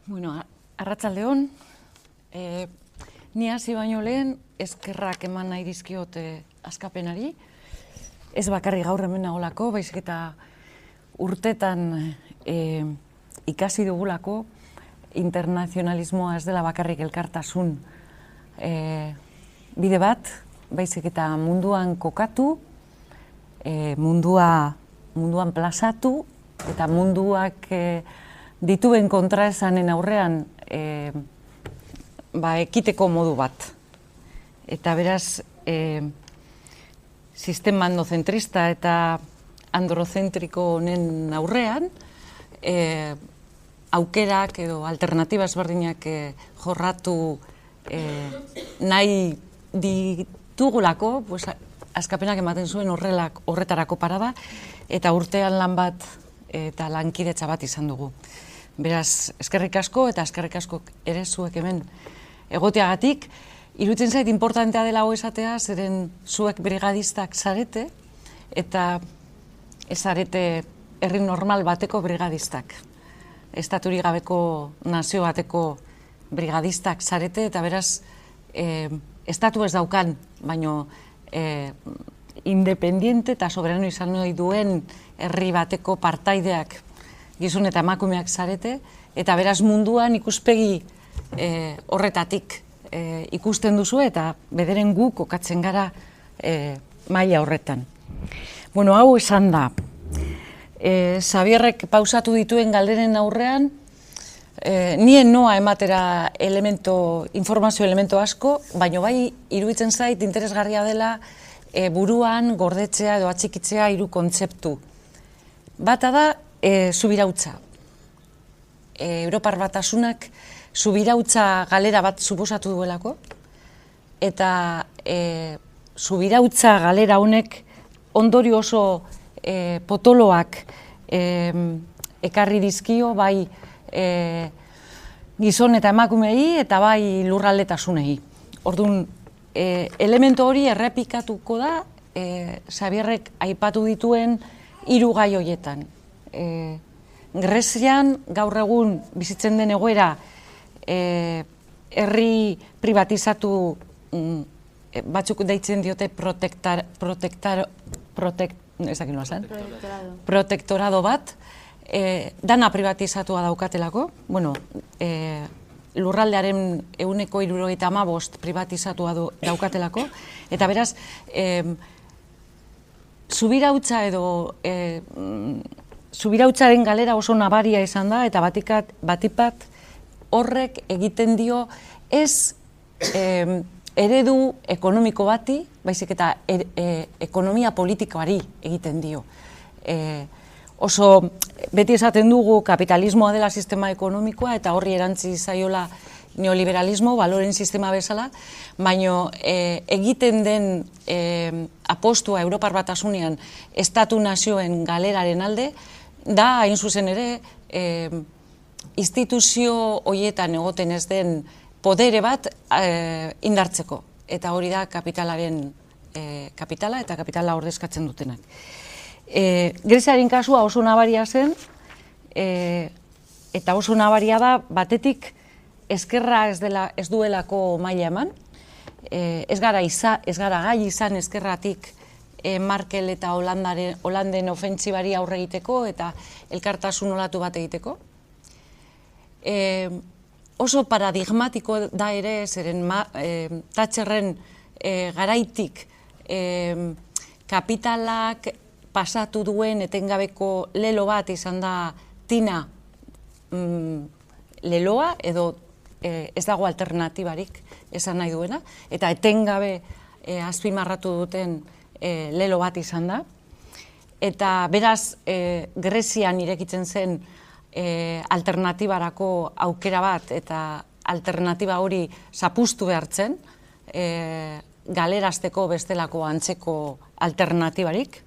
Bueno, arratsaldeon, ni hasi baino lehen eskerrak eman nahi dizkiot askapenari. Ez bakarrik gaur hemen nagolako, baizik eta urtetan ikasi dugulako internazionalismoa ez dela bakarrik elkartasun bide bat, baizik eta munduan kokatu, munduan plazatu eta munduak dituen kontraesanen aurrean ekiteko modu bat. Eta beraz, sistema endocentrista eta androzentriko honen aurrean, aukerak edo alternatiba ezberdinak jorratu nahi ditugulako, askapenak ematen zuen horretarako parada, eta urtean lan bat eta lankidetza bat izan dugu. Beraz, eskerrik asko eta eskerrik asko ere zuek hemen egoteagatik. Iruditzen zait importantea dela hau esatea, zeren zuek brigadistak zarete, eta ez zarete herri normal bateko brigadistak. Estaturik gabeko nazio bateko brigadistak zarete, eta beraz, estatu ez daukan, baino independiente eta soberano izan nahi duen herri bateko partaideak gizon eta emakumeak zarete, eta beraz munduan ikuspegi horretatik ikusten duzu eta bederen gu kokatzen gara maila horretan. Bueno, hau esan da. Xabierrek pausatu dituen galderen aurrean, nien noa ematera informazio elemento asko, baina bai iruditzen zait interesgarria dela buruan gordetzea edo atxikitzea hiru kontzeptu. Bata da, subirautza. Europar Batasunak subirautza galera bat suposatu duelako, eta subirautza galera honek ondorio oso potoloak ekarri dizkio, bai gizon eta emakumei eta bai lurraldetasunei. Orduan, elementu hori errepikatuko da Xabierrek aipatu dituen hiru gai horietan. Grezian gaur egun bizitzen den egoera herri privatizatu batzuk deitzen diote protektorado bat, dana privatizatua daukatelako, lurraldearen 75% privatizatua daukatelako, eta beraz, subirautzaren galera oso nabaria izan da, eta batipat horrek egiten dio ez eredu ekonomiko bati, baizik eta ekonomia politikoari egiten dio. Oso beti esaten dugu kapitalismoa dela sistema ekonomikoa eta horri erantzi zaiola neoliberalismo, baloren sistema bezala, baina egiten den apostua Europar Batasunean estatu nazioen galeraren alde, da hain zuzen ere instituzio horietan egoten ez den podere bat indartzeko. Eta hori da kapitala eta kapitala ordezkatzen dutenak. Greziaren kasua oso nabaria zen, eta oso nabaria da batetik eskerra ez duelako maila eman, ez gara gai izan eskerratik Merkel eta Holanden ofentsibari aurre egiteko eta elkartasun olatu bat egiteko. Oso paradigmatiko da ere, zeren Thatcherren garaitik kapitalak pasatu duen etengabeko lelo bat izan da tina leloa, edo ez dago alternatibarik esan nahi duena, eta etengabe azpimarratu duten lelo bat izan da. Eta beraz, Grezian irekitzen zen alternatibarako aukera bat, eta alternatiba hori zapuztu behartzen, galerazteko bestelako antzeko alternatibarik.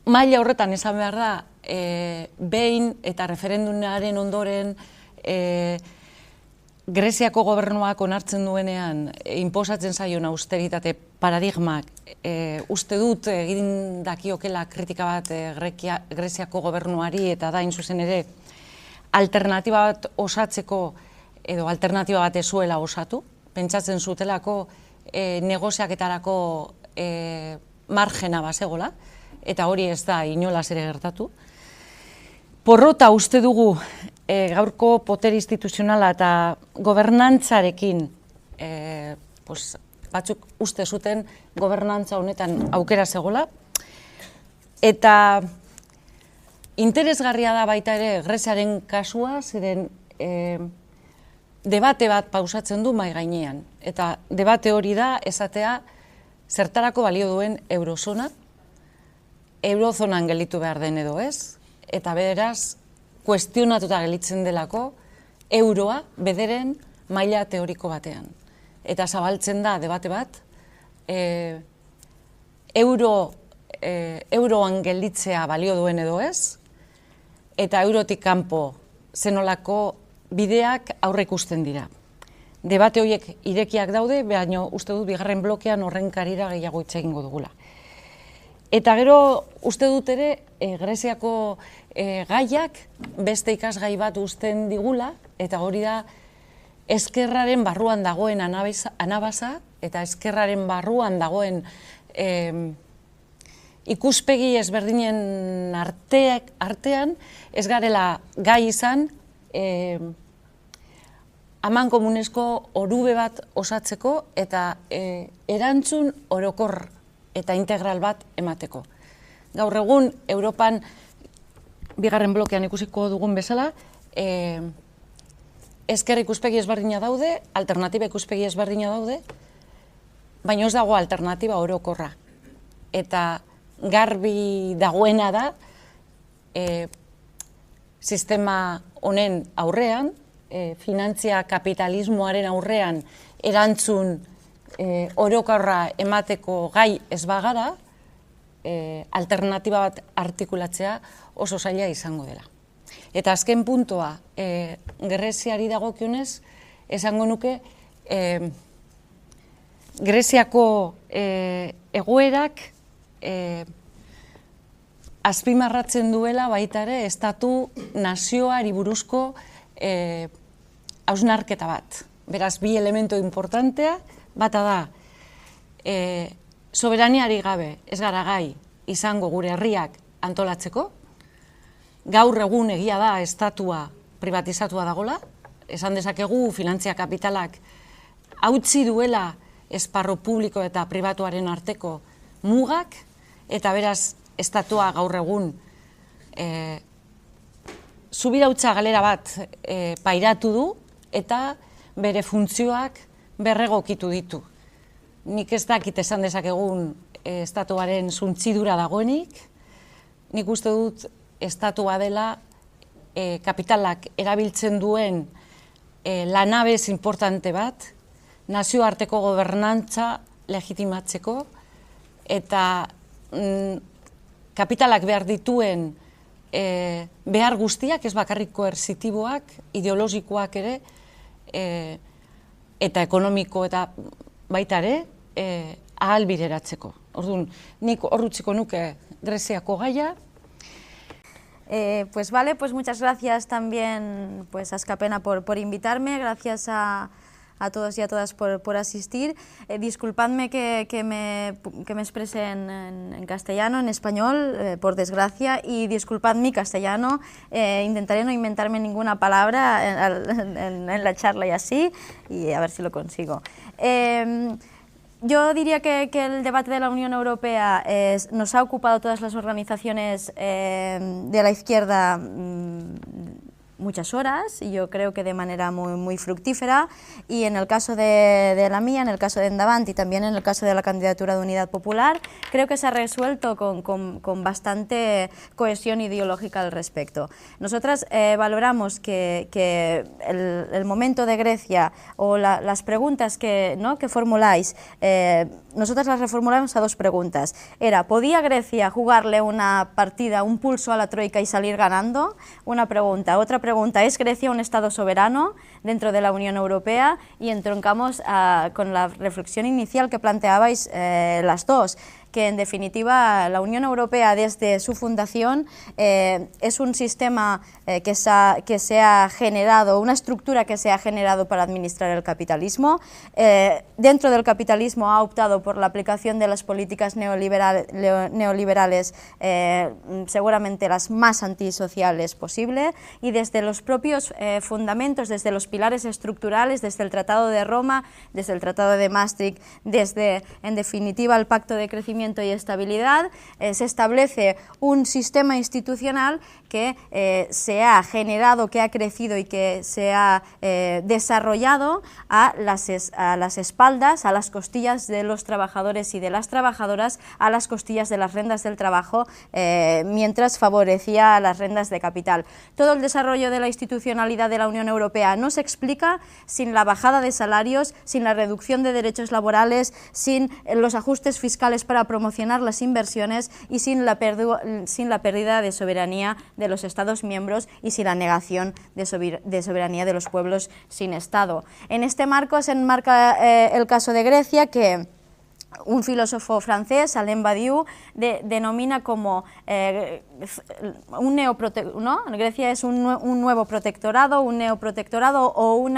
Maila horretan esan behar da, behin eta referendumaren ondoren Greziako gobernuak onartzen duenean inposatzen zaion austeritate paradigmak uste dut egin dakiokela kritika bat Greziako gobernuari, eta da hain zuzen ere alternatiba bat osatzeko, edo alternatiba bat ezuela osatu, pentsatzen zutelako negoziaketarako margena bazegola, eta hori ez da inolaz ere gertatu. Porrota uste dugu gaurko poter instituzionala eta gobernantzarekin, batzuk uste zuten gobernantza honetan aukera zegoela, eta interesgarria da baita ere Greziaren kasua, ziren debate bat pausatzen du mahai gainean, eta debate hori da esatea zertarako balio duen eurozona, eurozonan gelditu behar den edo ez, eta beraz, kuestionatuta gelditzen delako euroa bederen maila teoriko batean. Eta zabaltzen da debate bat, euroan gelditzea balio duen edo ez, eta eurotik kanpo zenolako bideak aurre ikusten dira. Debate horiek irekiak daude, baina uste dut bigarren blokean horren karira gehiago hitz egingo dugula. Eta gero uste dut ere Greziako gaiak beste ikasgai bat uzten digula, eta hori da ezkerraren barruan dagoen anabasa, eta ezkerraren barruan dagoen ikuspegi ezberdinen artean ez garela gai izan amankomunezko orube bat osatzeko eta erantzun orokor eta integral bat emateko. Gaur egun, Europan, bigarren blokean ikusiko dugun bezala, ezker ikuspegi ezberdina daude, alternatiba ikuspegi ezberdina daude, baina ez dago alternatiba orokorra. Eta garbi dagoena da, sistema honen aurrean, finantzia kapitalismoaren aurrean erantzun orokorra emateko gai ez bagara, alternatiba bat artikulatzea oso zaila izango dela. Eta azken puntua, Greziari dagokionez, esango nuke, Greziako egoerak azpimarratzen duela baita ere estatu nazioari buruzko hausnarketa bat. Beraz, bi elemento importantea, bata da, soberaniari gabe ez gara gai izango gure herriak antolatzeko, gaur egun egia da estatua privatizatua dagola, esan dezakegu finantzia kapitalak hautsi duela esparru publiko eta pribatuaren arteko mugak, eta beraz estatua gaur egun subirautza galera bat pairatu du eta bere funtzioak berregokitu ditu. Nik ez dakit esan dezakegun estatuaren suntzidura dagoenik, nik uste dut estatua dela kapitalak erabiltzen duen lanabez importante bat, nazioarteko gobernantza legitimatzeko, eta kapitalak behar dituen behar guztiak, ez bakarrik koerzitiboak, ideologikoak ere, eta ekonomiko eta baita ere, ahalbideratzeko. Orduan, nik horrutziko nuke Greziako gaia. Pues vale, pues muchas gracias también pues, a Askapena por invitarme, gracias a todos y a todas por asistir. Disculpadme que me exprese en castellano, en español, por desgracia, y disculpad mi castellano, intentaré no inventarme ninguna palabra en la charla y así, y a ver si lo consigo. Yo diría que el debate de la Unión Europea nos ha ocupado todas las organizaciones de la izquierda muchas horas, y yo creo que de manera muy fructífera, y en el caso de la mía, en el caso de Endavant y también en el caso de la candidatura de Unidad Popular, creo que se ha resuelto con bastante cohesión ideológica al respecto. Nosotras valoramos que el momento de Grecia o las preguntas que formuláis, nosotras las reformulamos a dos preguntas. Era, ¿podía Grecia jugarle una partida, un pulso a la troika y salir ganando? Una pregunta. Otra pregunta, ¿es Grecia un Estado soberano dentro de la Unión Europea? Y entroncamos con la reflexión inicial que planteabais las dos. que en definitiva la Unión Europea desde su fundación es un sistema que se ha generado, una estructura que se ha generado para administrar el capitalismo. Dentro del capitalismo ha optado por la aplicación de las políticas neoliberales, seguramente las más antisociales posible, y desde los propios fundamentos, desde los pilares estructurales, desde el Tratado de Roma, desde el Tratado de Maastricht, desde, en definitiva, el Pacto de Crecimiento y Estabilidad, se establece un sistema institucional que se ha generado, que ha crecido y que se ha desarrollado a las espaldas, a las costillas de los trabajadores y de las trabajadoras, a las costillas de las rentas del trabajo, mientras favorecía las rentas de capital. Todo el desarrollo de la institucionalidad de la Unión Europea no se explica sin la bajada de salarios, sin la reducción de derechos laborales, sin los ajustes fiscales para promocionar las inversiones y sin la pérdida de soberanía de los Estados miembros y sin la negación de soberanía de los pueblos sin Estado. En este marco se enmarca el caso de Grecia, que un filósofo francés, Alain Badiou, denomina como un neoprotectorado, ¿no? Grecia es un nuevo protectorado, un neoprotectorado o un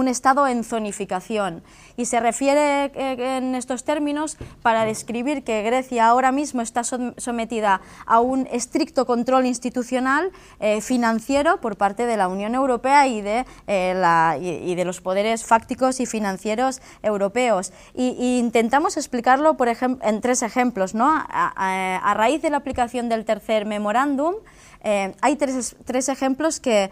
estado en zonificación. Y se refiere en estos términos para describir que Grecia ahora mismo está sometida a un estricto control institucional financiero por parte de la Unión Europea y de los poderes fácticos y financieros europeos. Y intentamos explicarlo en tres ejemplos, ¿no? A raíz de la aplicación del tercer memorándum, hay tres ejemplos que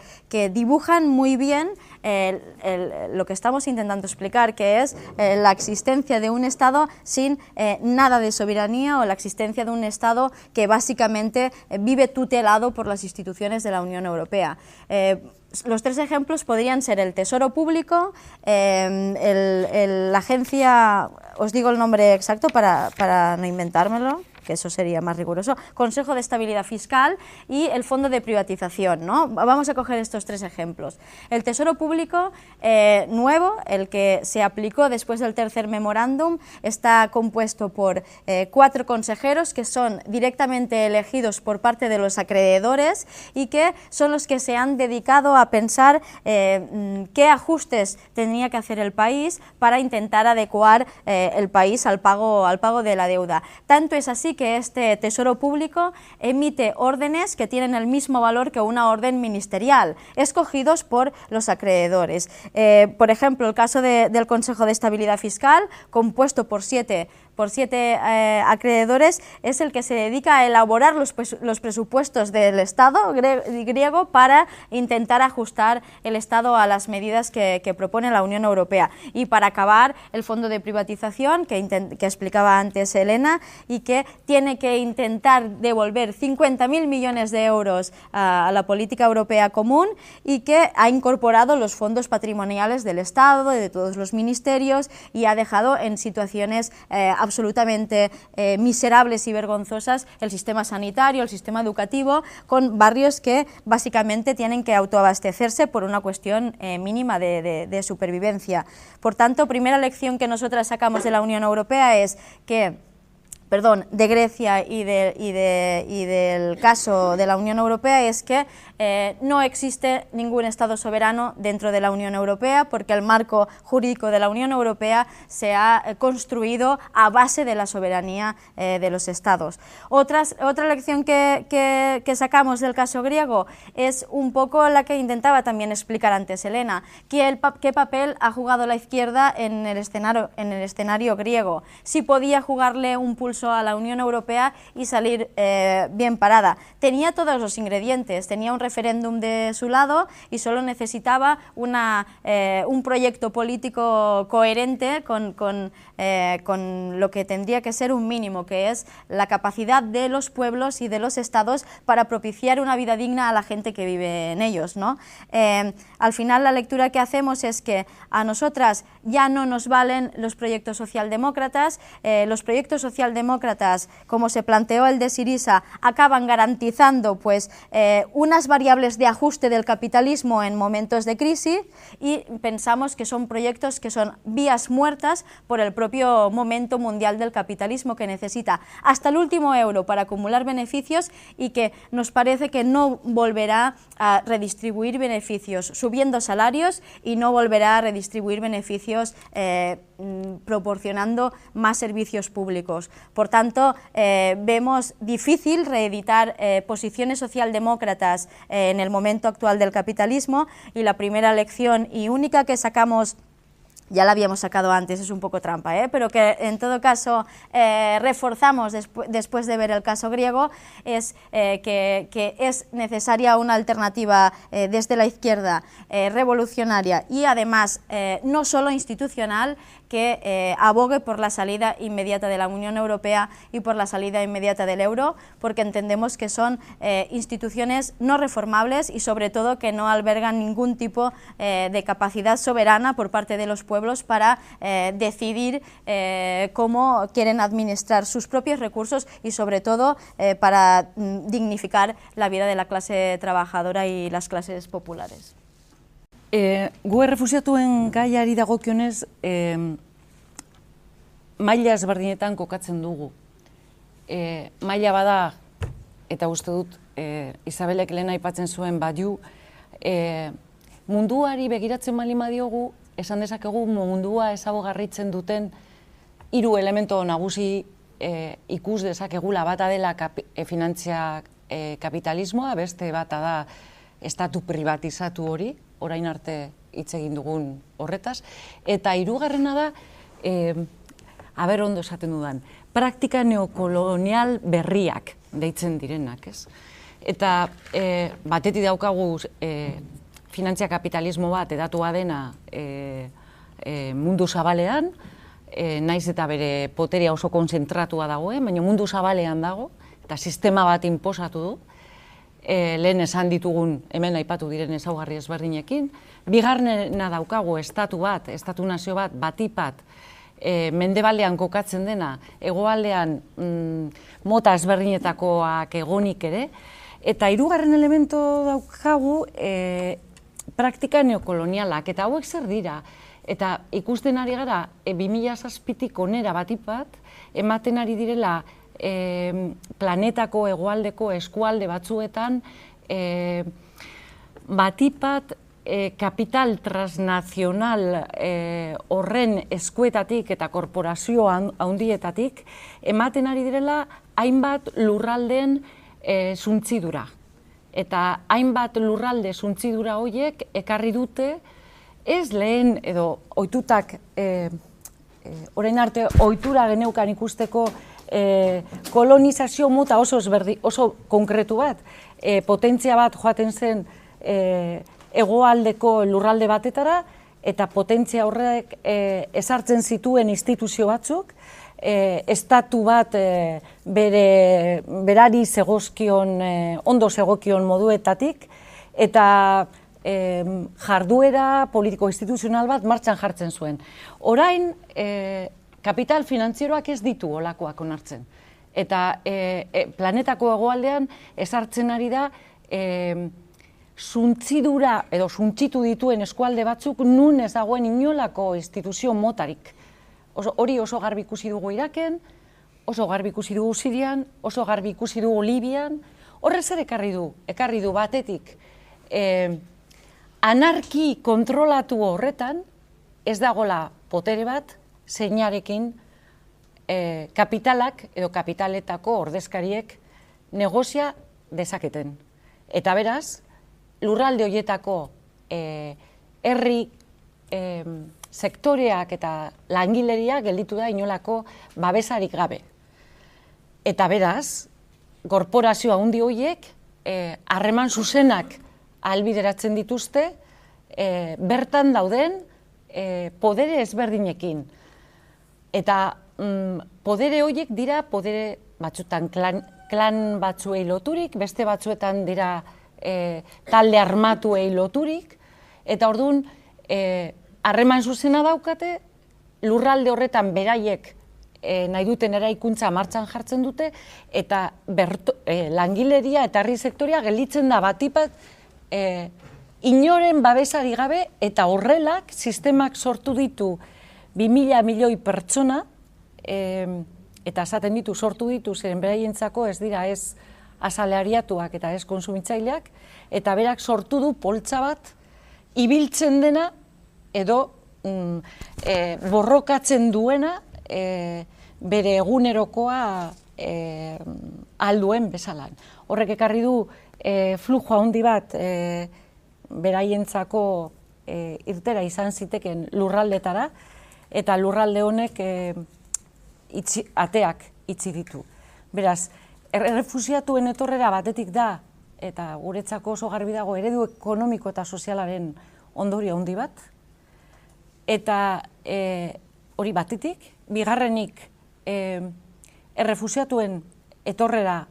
dibujan muy bien lo que estamos intentando explicar, que es la existencia de un Estado sin nada de soberanía, o la existencia de un Estado que básicamente vive tutelado por las instituciones de la Unión Europea. Los tres ejemplos podrían ser el Tesoro Público, la agencia, os digo el nombre exacto para no inventármelo, que eso sería más riguroso, Consejo de Estabilidad Fiscal y el Fondo de Privatización, ¿no? Vamos a coger estos tres ejemplos. El Tesoro Público nuevo, el que se aplicó después del tercer memorándum, está compuesto por 4 consejeros que son directamente elegidos por parte de los acreedores y que son los que se han dedicado a pensar qué ajustes tenía que hacer el país para intentar adecuar el país al pago de la deuda. Tanto es así que este Tesoro Público emite órdenes que tienen el mismo valor que una orden ministerial, escogidos por los acreedores. Por ejemplo, el caso del Consejo de Estabilidad Fiscal, compuesto por siete acreedores, es el que se dedica a elaborar los presupuestos del Estado griego para intentar ajustar el Estado a las medidas que propone la Unión Europea. Y para acabar, el Fondo de Privatización, que explicaba antes Elena, y que tiene que intentar devolver 50.000 millones de euros a la política europea común, y que ha incorporado los fondos patrimoniales del Estado, de todos los ministerios, y ha dejado en situaciones absolutamente miserables y vergonzosas el sistema sanitario, el sistema educativo, con barrios que básicamente tienen que autoabastecerse por una cuestión mínima de supervivencia. Por tanto, primera lección que nosotras sacamos de la Unión Europea es que de Grecia y del caso de la Unión Europea es que no existe ningún Estado soberano dentro de la Unión Europea, porque el marco jurídico de la Unión Europea se ha construido a base de la soberanía de los Estados. Otra lección que sacamos del caso griego es un poco la que intentaba también explicar antes Elena, qué papel ha jugado la izquierda en el escenario griego, si podía jugarle un pulso a la Unión Europea y salir bien parada. Tenía todos los ingredientes, tenía un referéndum de su lado y solo necesitaba un proyecto político coherente con lo que tendría que ser un mínimo, que es la capacidad de los pueblos y de los estados para propiciar una vida digna a la gente que vive en ellos, ¿no? Al final la lectura que hacemos es que a nosotras ya no nos valen los proyectos socialdemócratas. Los proyectos socialdemócratas socialdemócratas, como se planteó el de Syriza, acaban garantizando pues, unas variables de ajuste del capitalismo en momentos de crisis, y pensamos que son proyectos que son vías muertas por el propio momento mundial del capitalismo, que necesita hasta el último euro para acumular beneficios y que nos parece que no volverá a redistribuir beneficios subiendo salarios y no volverá a redistribuir beneficios proporcionando más servicios públicos. Por tanto, vemos difícil reeditar posiciones socialdemócratas en el momento actual del capitalismo, y la primera lección y única que sacamos, ya la habíamos sacado antes, es un poco trampa, pero que en todo caso reforzamos después de ver el caso griego, es que es necesaria una alternativa desde la izquierda revolucionaria y además no solo institucional, que abogue por la salida inmediata de la Unión Europea y por la salida inmediata del euro, porque entendemos que son instituciones no reformables y sobre todo que no albergan ningún tipo de capacidad soberana por parte de los pueblos para decidir cómo quieren administrar sus propios recursos y sobre todo para dignificar la vida de la clase trabajadora y las clases populares. Gu errefusiatuen gaiari dagokionez, maila ezberdinetan kokatzen dugu. Maila bada, eta uste dut, Isabelek lehen aipatzen zuen badiu, munduari begiratzen baldin badiogu, esan dezakegu mundua ezaugarritzen duten 3 elemento nagusi ikus dezakegula. Bata dela finantzia kapitalismoa, beste bata da estatu privatizatu hori, orain arte hitz egin dugun horretaz, eta 3. da, aber ondo esaten dudan, praktika neokolonial berriak deitzen direnak, ez? Eta batetik daukagu finantzia kapitalismo bat edatua dena mundu zabalean, naiz eta bere poteria oso konzentratua dagoen, baina mundu zabalean dago, eta sistema bat inposatu du, lehen esan ditugun, hemen aipatu diren ezaugarri ezberdinekin. Bigarrena daukagu estatu bat, estatu nazio bat, batipat, mendebaldean kokatzen dena, hegoaldean mota ezberdinetakoak egonik ere, eta 3. elemento daukagu praktika neokolonialak, eta hauek zer dira, eta ikusten ari gara 2007tik onera batipat, ematen ari direla planetako hegoaldeko eskualde batzuetan batipat kapital transnazional horren eskuetatik eta korporazio handietatik ematen ari direla hainbat lurraldeen suntzidura. Eta hainbat lurralde suntzidura horiek ekarri dute ez lehen edo ohitutak orain arte ohitura geneukan ikusteko kolonizazio mota oso konkretu bat, potentzia bat joaten zen hegoaldeko lurralde batetara, eta potentzia horrek ezartzen zituen instituzio batzuk, estatu bat berari zegozkion, ondo zegokion moduetatik, eta jarduera politiko-instituzional bat martxan jartzen zuen. Orain, kapital finantzieroak ez ditu olakoak onartzen. Eta planetako hegoaldean ezartzen ari da suntzidura edo suntzitu dituen eskualde batzuk nun ez dagoen inolako instituzio motarik. Hori oso garbi ikusi dugu Iraken, oso garbi ikusi dugu Sirian, oso garbi ikusi dugu Libian. Horrez ere ekarri du batetik anarki kontrolatu horretan ez dagoela potere bat zeinarekin kapitalak edo kapitaletako ordezkariek negozia dezaketen. Eta beraz, lurralde horietako herri sektoreak eta langileria gelditu da inolako babesarik gabe. Eta beraz, korporazio handi horiek harreman zuzenak ahalbideratzen dituzte bertan dauden podere ezberdinekin. Eta podere horiek dira podere batzuetan klan batzuei loturik, beste batzuetan dira talde armatuei loturik, eta orduan harreman zuzena daukate lurralde horretan beraiek nahi duten eraikuntza martxan jartzen dute, eta langileria eta herri sektoria gelditzen da batipat inoren babesari gabe, eta horrelak sistemak sortu ditu 2000 milioi pertsona, eta esaten ditu sortu ditu, zeren beraientzako ez dira ez asalariatuak eta ez konsumitzaileak, eta berak sortu du poltsa bat, ibiltzen dena edo borrokatzen duena bere egunerokoa alduen bezalan. Horrek ekarri du flujo handi bat beraientzako irtera izan ziteken lurraldetara, eta lurralde honek ateak itxi ditu. Beraz, errefusiatuen etorrera batetik da, eta guretzako oso garbi dago eredu ekonomiko eta sozialaren ondorio handi bat, eta hori batetik, bigarrenik errefusiatuen etorrera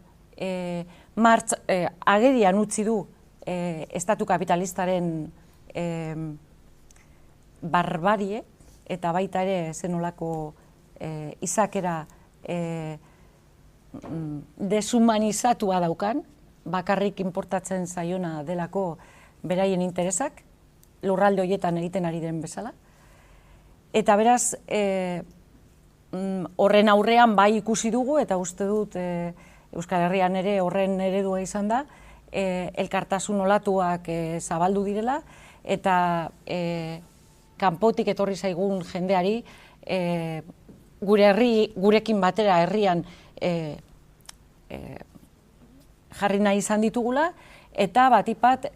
agerian utzi du estatu kapitalistaren barbarie, eta baita ere zenolako izakera deshumanizatua daukan, bakarrik importatzen zaiona delako beraien interesak, lurralde horietan egiten ari den bezala. Eta beraz, horren aurrean bai ikusi dugu, eta uste dut Euskal Herrian ere horren eredua izan da, elkartasun olatuak zabaldu direla, eta kanpotik etorri zaigun jendeari gurekin batera herrian jarri nahi izan ditugula, eta batipat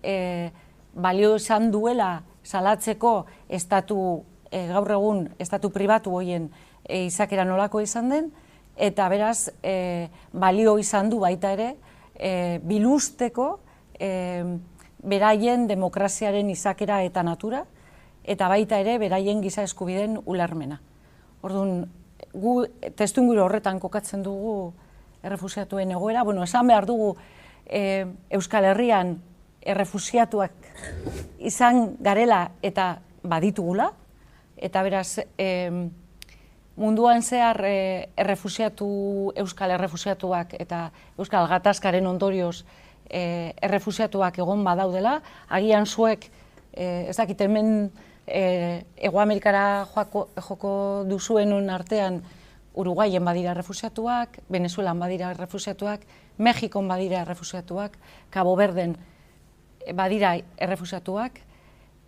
balio izan duela salatzeko gaur egun estatu pribatu horien izakera nolako izan den, eta beraz balio izan du baita ere bilusteko beraien demokraziaren izakera eta natura, eta baita ere beraien giza eskubideen ulermena. Orduan, gu testuinguru horretan kokatzen dugu errefusiatuen egoera. Esan behar dugu Euskal Herrian errefusiatuak izan garela eta baditugula, eta beraz munduan zehar euskal errefusiatuak eta euskal gatazkaren ondorioz errefusiatuak egon badaudela, agian zuek, ez dakit hemen Hego Amerikara joko duzuen artean Uruguayen badira errefusiatuak, Venezuelan badira errefusiatuak, Mexikon badira errefusiatuak, Cabo Verden badira errefusiatuak,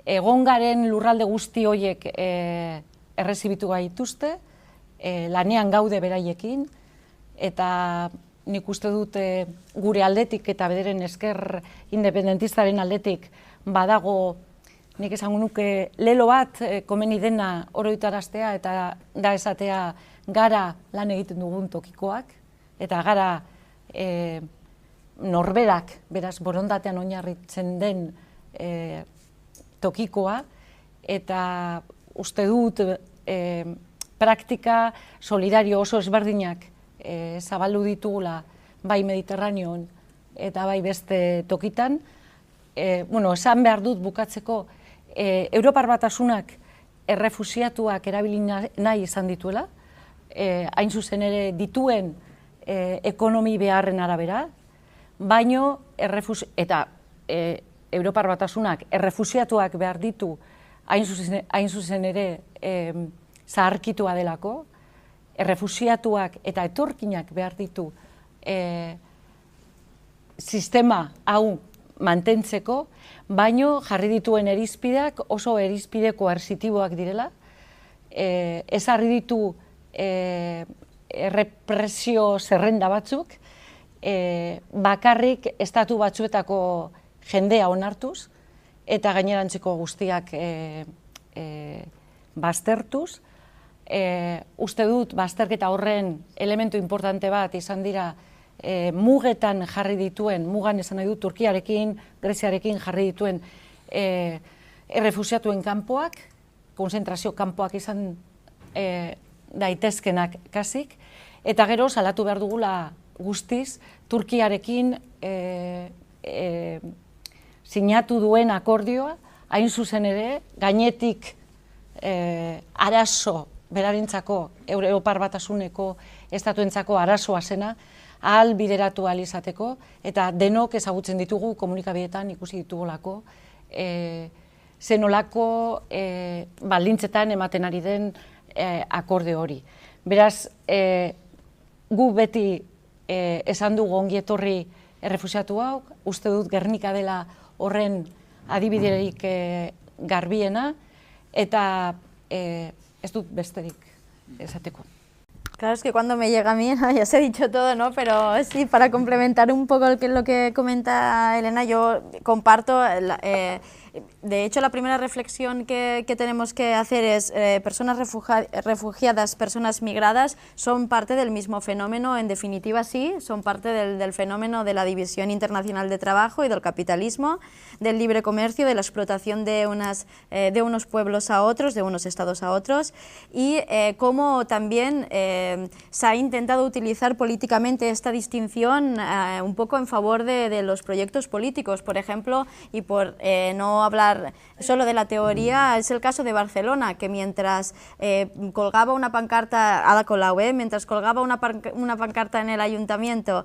egon garen lurralde guzti horiek errezibitu gaituzte, lanean gaude beraiekin, eta nik uste dut gure aldetik eta bederen esker independentistaren aldetik badago, nik esango nuke lelo bat komeni dena oroitaraztea eta da esatea gara lan egiten dugun tokikoak, eta gara norberak, beraz, borondatean oinarritzen den tokikoa, eta uste dut praktika solidario oso ezberdinak zabaldu ditugula bai Mediterraneoan eta bai beste tokitan. Esan behar dut bukatzeko, Europar Batasunak errefusiatuak erabili nahi izan dituela, hain zuzen ere dituen ekonomi beharren arabera, baino eta Europar Batasunak errefusiatuak behar ditu hain zuzen ere zaharkitua delako, errefusiatuak eta etorkinak behar ditu sistema hau mantentzeko, baino jarri dituen irizpideak oso irizpide koerzitiboak direla, ezarri ditu errepresio zerrenda batzuk, bakarrik estatu batzuetako jendea onartuz, eta gainerantzeko guztiak baztertuz. Uste dut, bazterketa horren elementu importante bat izan dira mugetan jarri dituen, mugan esan nahi dut Turkiarekin, Greziarekin jarri dituen errefusiatuen kanpoak, konzentrazio kanpoak izan daitezkenak kasik, eta gero salatu behar dugula guztiz Turkiarekin sinatu duen akordioa, hain zuzen ere, gainetik arazo berarentzako, Europar Batasuneko estatuentzako arazoa zena, ahal bideratu ahal izateko, eta denok ezagutzen ditugu komunikabideetan ikusi ditugulako, zenolako baldintzetan ematen ari den akorde hori. Beraz, gu beti esan dugu ongi etorri errefuxiatu hau, uste dut Gernika dela horren adibiderik garbiena, eta ez dut besterik esateko. Claro, es que cuando me llega a mí, ¿no? Ya se ha dicho todo, ¿no? Pero sí, para complementar un poco lo que comenta Elena, yo comparto, de hecho la primera reflexión que tenemos que hacer es personas refugiadas, personas migradas, son parte del mismo fenómeno, en definitiva sí, son parte del fenómeno de la división internacional de trabajo y del capitalismo, del libre comercio, de la explotación de unos pueblos a otros, de unos estados a otros, y cómo también se ha intentado utilizar políticamente esta distinción un poco en favor de los proyectos políticos, por ejemplo, y por no hablar solo de la teoría, es el caso de Barcelona, que mientras colgaba una pancarta, Ada Colau, mientras colgaba una pancarta en el ayuntamiento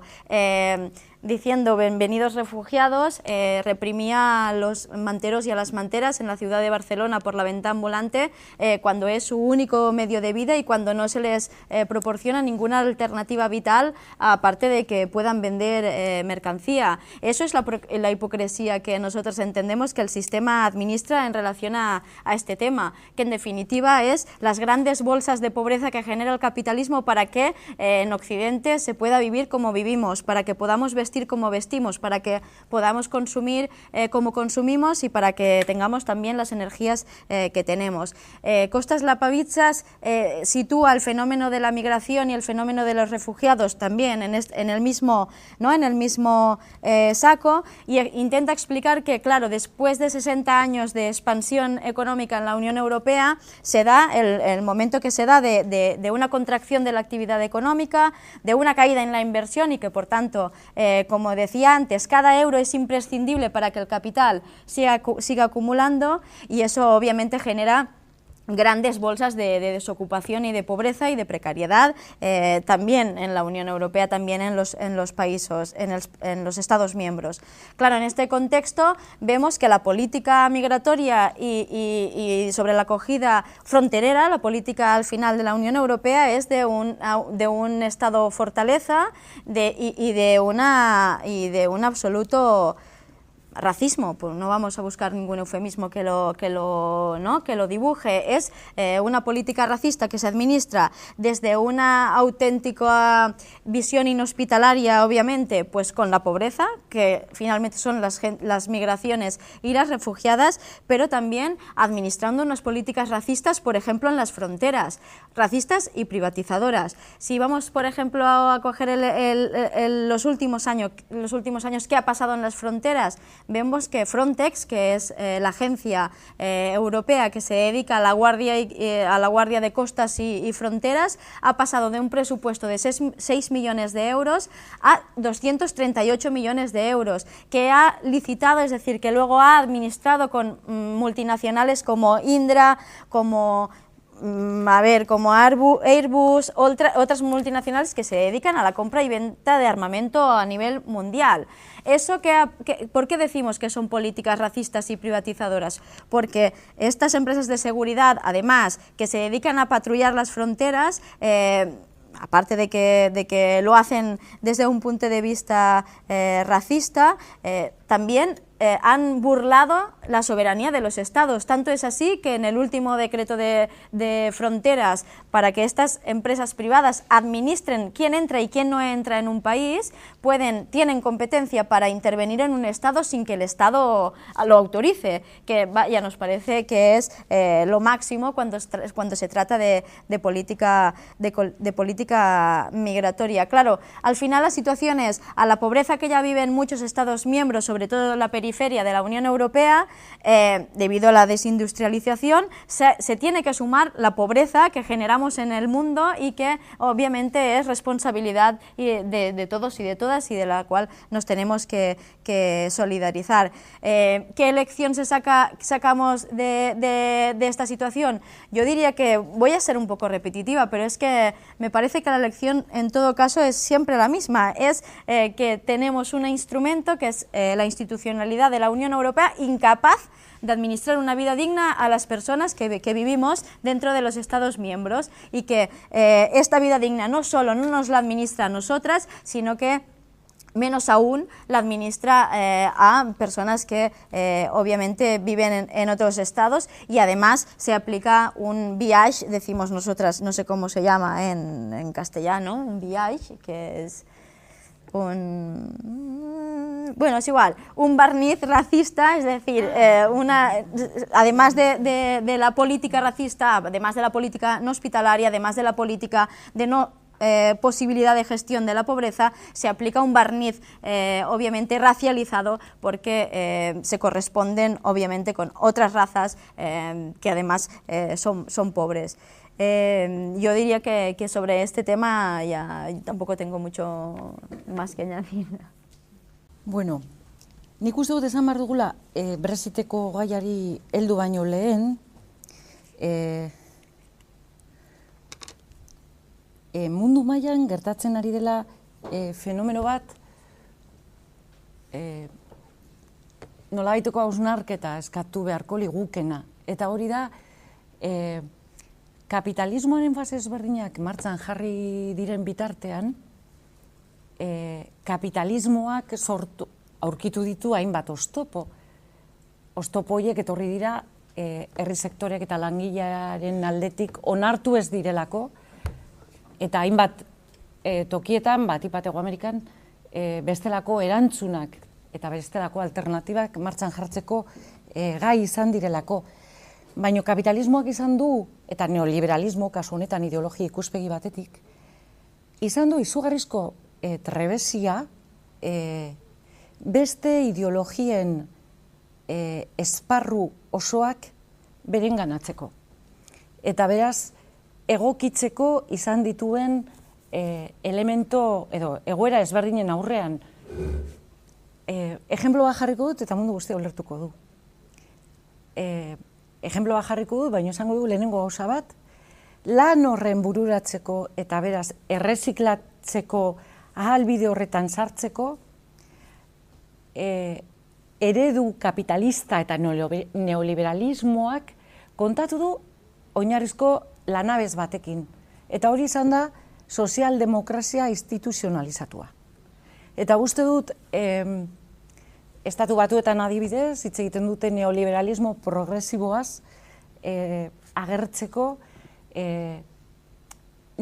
diciendo bienvenidos refugiados, reprimía a los manteros y a las manteras en la ciudad de Barcelona por la venta ambulante cuando es su único medio de vida y cuando no se les proporciona ninguna alternativa vital aparte de que puedan vender mercancía. Eso es la hipocresía que nosotros entendemos que el sistema administra en relación a este tema, que en definitiva es las grandes bolsas de pobreza que genera el capitalismo para que en Occidente se pueda vivir como vivimos, para que podamos vestir como vestimos, para que podamos consumir como consumimos y para que tengamos también las energías que tenemos. Costas Lapavitsas sitúa el fenómeno de la migración y el fenómeno de los refugiados también en el mismo saco y intenta explicar que, claro, después de 60 años de expansión económica en la Unión Europea, se da el momento que se da de una contracción de la actividad económica, de una caída en la inversión y que, por tanto, como decía antes, cada euro es imprescindible para que el capital siga acumulando y eso obviamente genera grandes bolsas de desocupación y de pobreza y de precariedad, también en la Unión Europea, también en los países, en los Estados miembros. Claro, en este contexto vemos que la política migratoria y sobre la acogida fronterera, la política al final de la Unión Europea es de un Estado fortaleza y de un absoluto racismo, pues no vamos a buscar ningún eufemismo que lo dibuje, es una política racista que se administra desde una auténtica visión inhospitalaria, obviamente, pues con la pobreza, que finalmente son las migraciones y las refugiadas, pero también administrando unas políticas racistas, por ejemplo, en las fronteras, racistas y privatizadoras. Si vamos, por ejemplo, a coger los últimos años, ¿qué ha pasado en las fronteras? Vemos que Frontex, que es la agencia europea que se dedica a la guardia de costas y fronteras, ha pasado de un presupuesto de 6 millones de euros a 238 millones de euros, que ha licitado, es decir, que luego ha administrado con multinacionales como Indra, como Airbus, otras multinacionales que se dedican a la compra y venta de armamento a nivel mundial. ¿Por qué decimos que son políticas racistas y privatizadoras? Porque estas empresas de seguridad, además, que se dedican a patrullar las fronteras, aparte de que lo hacen desde un punto de vista racista, también han burlado la soberanía de los estados. Tanto es así que en el último decreto de fronteras, para que estas empresas privadas administren quién entra y quién no entra en un país, tienen competencia para intervenir en un estado sin que el estado lo autorice, que ya nos parece que es lo máximo cuando se trata de política migratoria. Claro, al final la situación es a la pobreza que ya viven muchos estados miembros, sobre todo en la periferia, periferia de la Unión Europea, debido a la desindustrialización, se tiene que sumar la pobreza que generamos en el mundo y que obviamente es responsabilidad de todos y de todas y de la cual nos tenemos que solidarizar. ¿Qué lección sacamos de esta situación? Yo diría que voy a ser un poco repetitiva, pero es que me parece que la lección en todo caso es siempre la misma, es que tenemos un instrumento que es la institucionalidad de la Unión Europea incapaz de administrar una vida digna a las personas que vivimos dentro de los Estados miembros y que esta vida digna no solo no nos la administra a nosotras, sino que menos aún la administra a personas que obviamente viven en otros estados y además se aplica un biaix, decimos nosotras, no sé cómo se llama en castellano, un biaix, que es bueno, es igual, un barniz racista, es decir, además de la política racista, además de la política no hospitalaria, además de la política de no posibilidad de gestión de la pobreza, se aplica un barniz obviamente racializado porque se corresponden obviamente con otras razas que además son pobres. Yo diría que sobre este tema ya tampoco tengo mucho más que añadir. Bueno, nik uste dut esan behar dugula Brexiteko gaiari heldu baino lehen, mundu mailan gertatzen ari dela fenomeno bat, nolabaiteko hausnarketa eskatu beharko ligukena. Eta hori da, kapitalismoaren fase ezberdinak martxan jarri diren bitartean, kapitalismoak aurkitu ditu hainbat oztopo. Oztopo horiek etorri dira herri sektoreak eta langilearen aldetik onartu ez direlako, eta hainbat tokietan, bat Hego Amerikan, bestelako erantzunak eta bestelako alternatibak martxan jartzeko gai izan direlako. Baina kapitalismoak izan du, eta neoliberalismo, kasu honetan ideologia ikuspegi batetik, izan du izugarrizko trebesia beste ideologien esparru osoak berenganatzeko. Eta beraz, egokitzeko izan dituen elemento edo egoera ezberdinen aurrean. Ejemploa jarriko dut eta mundu guztia ulertuko du. Ejemploa jarriko dut, baina esango du lehenengo gauza bat, lan horren bururatzeko eta beraz erreziklatzeko ahalbide horretan sartzeko, eredu kapitalista eta neoliberalismoak kontatu du oinarrizko lanabez batekin. Eta hori izan da sozialdemokrazia instituzionalizatua. Eta uste dut, Estatu Batuetan adibidez, hitz egiten dute neoliberalismo progresiboaz agertzeko,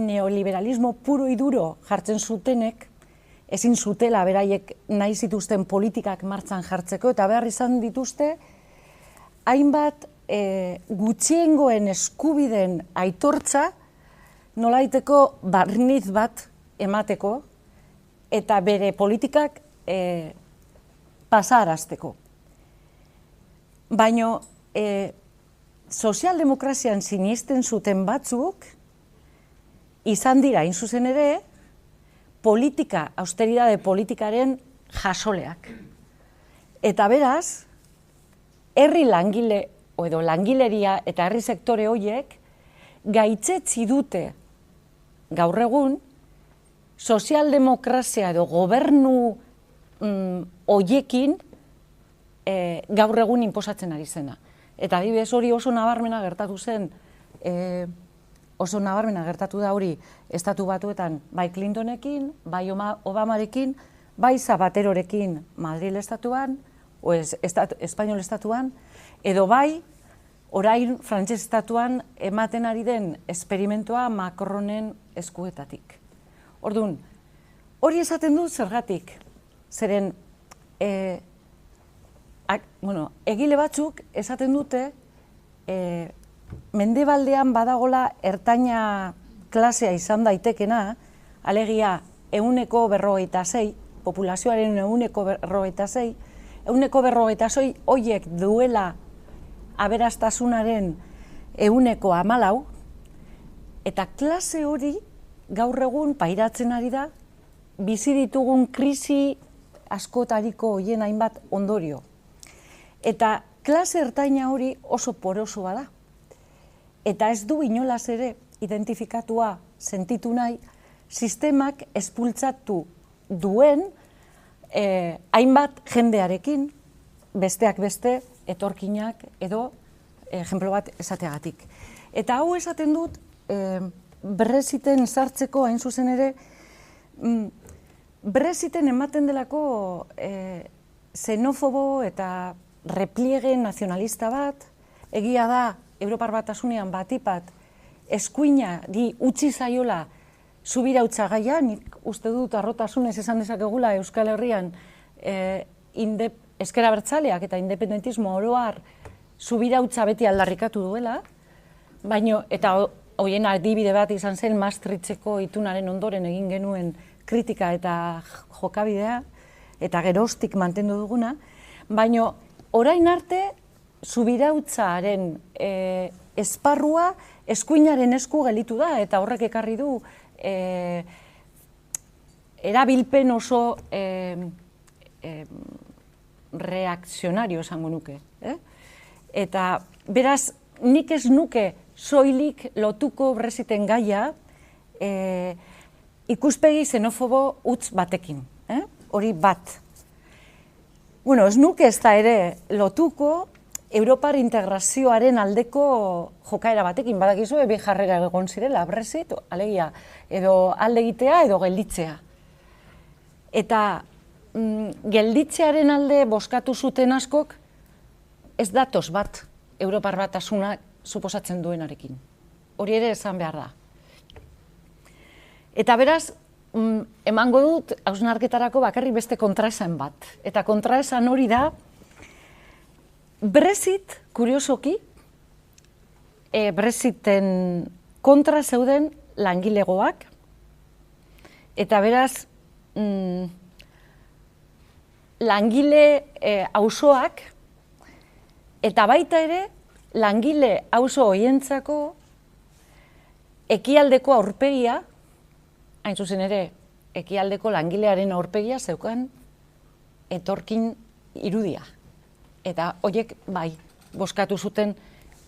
neoliberalismo puro y duro jartzen zutenek, ezin zutela beraiek nahi zituzten politikak martxan jartzeko, eta behar izan dituzte, hainbat gutxiengoen eskubideen aitortza nolaiteko barniz bat emateko, eta bere politikak pasarazteko. Baina sozialdemokrazian sinesten zuten batzuk, izan dira, hain zuzen ere, politika, austeridade politikaren jasoleak. Eta beraz, herri langile, edo langileria eta herri sektore horiek, gaitzetsi dute gaur egun, sozialdemokrazia edo gobernu horiekin gaur egun inposatzen ari zena. Eta adibidez hori oso nabarmena gertatu zen, oso nabarmena gertatu da hori Estatu Batuetan bai Clintonekin, bai Obamarekin, bai Zapaterorekin Madril estatuan, o Espainol estatuan, edo bai orain Frantses estatuan ematen ari den esperimentoa Macronen eskuetatik. Orduan, hori esaten du zergatik, zeren egile batzuk esaten dute mendebaldean badagola ertaina klasea izan daitekena, alegia 156, populazioaren 156, €150 horiek duela aberastasunaren €114, eta klase hori gaur egun pairatzen ari da bizi ditugun krisi askotariko horien hainbat ondorio. Eta klase ertaina hori oso porosoa da. Eta ez du inolaz ere identifikatua sentitu nahi sistemak espultzatu duen hainbat jendearekin, besteak beste, etorkinak edo ejemplo bat esateagatik. Eta hau esaten dut, Brexiten sartzeko hain zuzen ere, Brexiten ematen delako xenofobo eta repliege nazionalista bat, egia da, Europar Batasunean batipat, eskuina di utzi zaiola subirautza gaia, nik uste dut arrotasunez esan dezakegula Euskal Herrian ezker abertzaleak eta independentismo oroar subirautza beti aldarrikatu duela, baino, eta horien adibide bat izan zen Maastrichteko itunaren ondoren egin genuen kritika eta jokabidea, eta geroztik mantendu duguna, baino orain arte subirautzaren esparrua eskuinaren esku gelditu da, eta horrek ekarri du erabilpen oso reakzionario esango nuke. Eta beraz, nik ez nuke soilik lotuko Brexiten gaia ikuspegi xenofobo utz batekin, hori bat. Bueno, ez nuke ez da ere lotuko Europar integrazioaren aldeko jokaera batekin, badakizu, bi jarrera egon zirela, Brexit, alegia, edo alde egitea edo gelditzea. Eta gelditzearen alde bozkatu zuten askok ez datoz bat Europar Batasunak suposatzen duenarekin. Hori ere esan behar da. Eta beraz, emango dut hausnarketarako bakarrik beste kontraesan bat. Eta kontraesan hori da, Brexit, kuriosoki, Brexiten kontra zeuden langilegoak, eta beraz, langile auzoak, eta baita ere, langile auzo horientzako ekialdeko aurpegia, hain zuzen ere, ekialdeko langilearen aurpegia zeukan etorkin irudia. Eta horiek bai, bozkatu zuten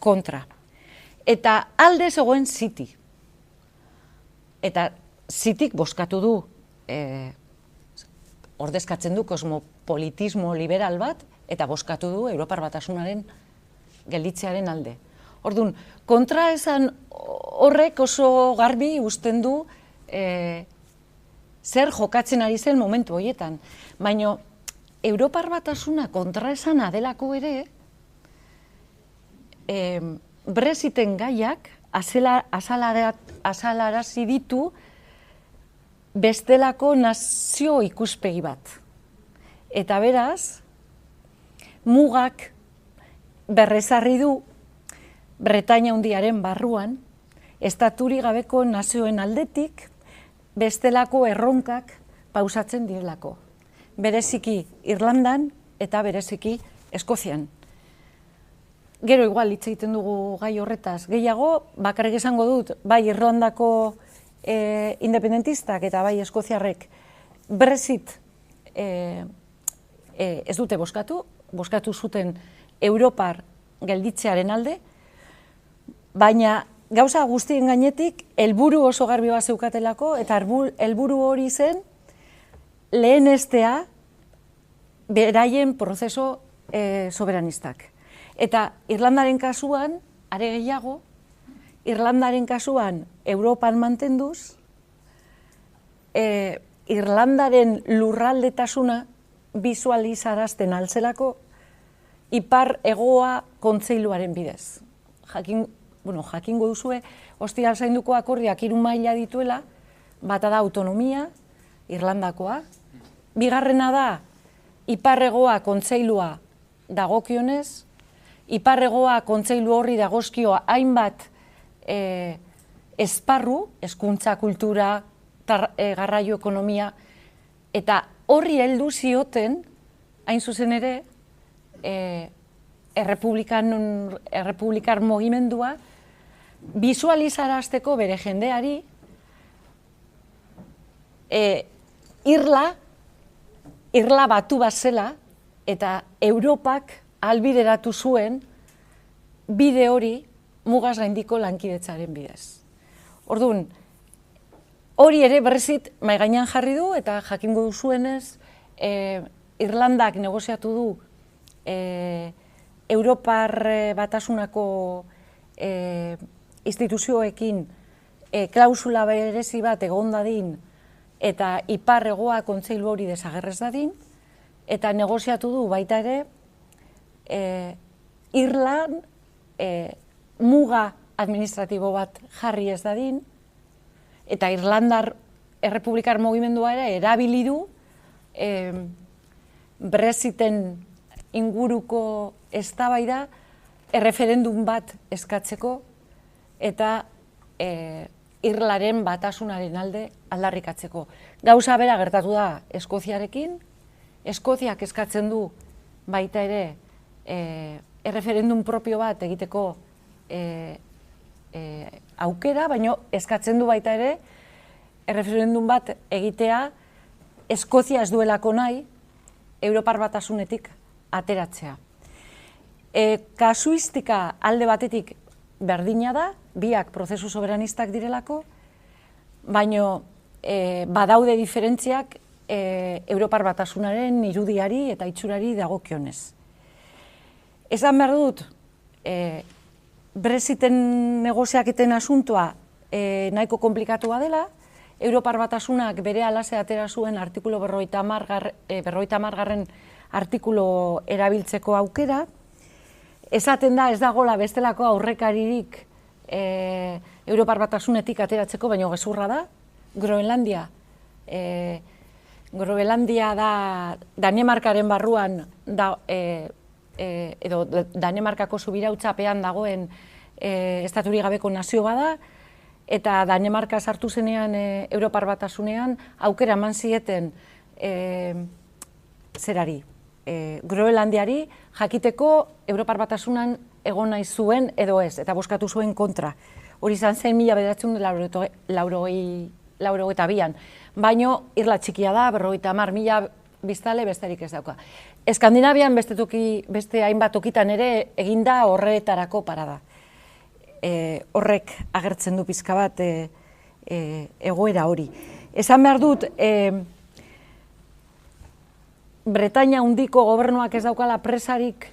kontra. Eta alde zegoen City. Eta Cityk bozkatu du, ordezkatzen du kosmopolitismo liberal bat, eta bozkatu du Europar Batasunaren gelditzearen alde. Orduan, kontraesan horrek oso garbi uzten du zer jokatzen ari zen momentu horietan. Baina Europar Batasuna kontraesana delako ere, Brexiten gaiak azalarazi ditu bestelako nazio ikuspegi bat. Eta beraz, mugak berrezarri du Bretainia Handiaren barruan, estaturik gabeko nazioen aldetik, bestelako erronkak pausatzen direlako. Bereziki Irlandan eta bereziki Eskozian. Gero igual hitz egiten dugu gai horretaz. Gehiago, bakarrik esango dut, bai Irlandako independentistak eta bai Eskoziarrek Brexit ez dute bozkatu zuten Europar gelditzearen alde, baina gauza guztien gainetik helburu oso garbi bat zeukatelako, eta helburu hori zen lehenestea beraien prozeso soberanistak. Eta Irlandaren kasuan, are gehiago, Irlandaren kasuan Europan mantenduz, Irlandaren lurraldetasuna bisualizarazten altzelako ipar hegoa kontseiluaren bidez. Jakingo duzue, ostiral zainduko akordiak 3 maila dituela, bata da autonomia, Irlandakoa, bigarrena da ipar-hegoa kontseilua dagokionez, ipar-hegoa kontseilu horri dagozkio hainbat esparru, hezkuntza, kultura, garraio ekonomia, eta horri heldu zioten hain zuzen ere, errepublikar mugimendua bisualizarazteko bere jendeari irla batu bat zela eta Europak ahalbideratu zuen bide hori mugaz gaindiko lankidetzaren bidez. Orduan, hori ere Brexit mahai gainean jarri du eta jakingo duzuenez, Irlandak negoziatu du Europar Batasunako instituzioekin klausula berezi bat egon dadin eta ipar-hegoa kontseilu hori desagerrez dadin, eta negoziatu du baita ere Irland muga administratibo bat jarri ez dadin, eta Irlandar errepublikar mugimendua ere erabili du Brexiten inguruko eztabaida erreferendum bat eskatzeko eta Irlaren batasunaren alde aldarrikatzeko. Gauza bera gertatu da Eskoziarekin, Eskoziak eskatzen du baita ere erreferendum propio bat egiteko aukera, baina eskatzen du baita ere erreferendum bat egitea Eskozia ez duelako nahi Europar Batasunetik ateratzea. Kasuistika alde batetik berdina da, biak prozesu soberanistak direlako, baina badaude diferentziak Europar Batasunaren irudiari eta itxurari dagokionez. Esan behar dut, Brexiten negoziaketen asuntoa nahiko komplikatua dela, Europar Batasunak bere alase atera zuen artikulu 50. Artikulu erabiltzeko aukera. Esaten da ez dagoela bestelako aurrekaririk Europar Batasunetik ateratzeko, baina gezurra da. Groenlandia da Danemarkaren barruan edo Danemarkako subirautzapean dagoen estaturik gabeko nazio bada, eta Danemarka sartu zenean Europar Batasunean aukera eman zieten Groenlandiari jakiteko Europar Batasunan egon nahi zuen edo ez, eta bozkatu zuen kontra. Hori izan zen 1982an, baino irla txikia da, 50.000 biztale besterik ez dauka. Eskandinavian beste hainbat tokitan ere eginda horretarako parada. Horrek agertzen du pizka bat egoera hori. Esan behar dut, Bretaña handiko gobernuak ez daukala presarik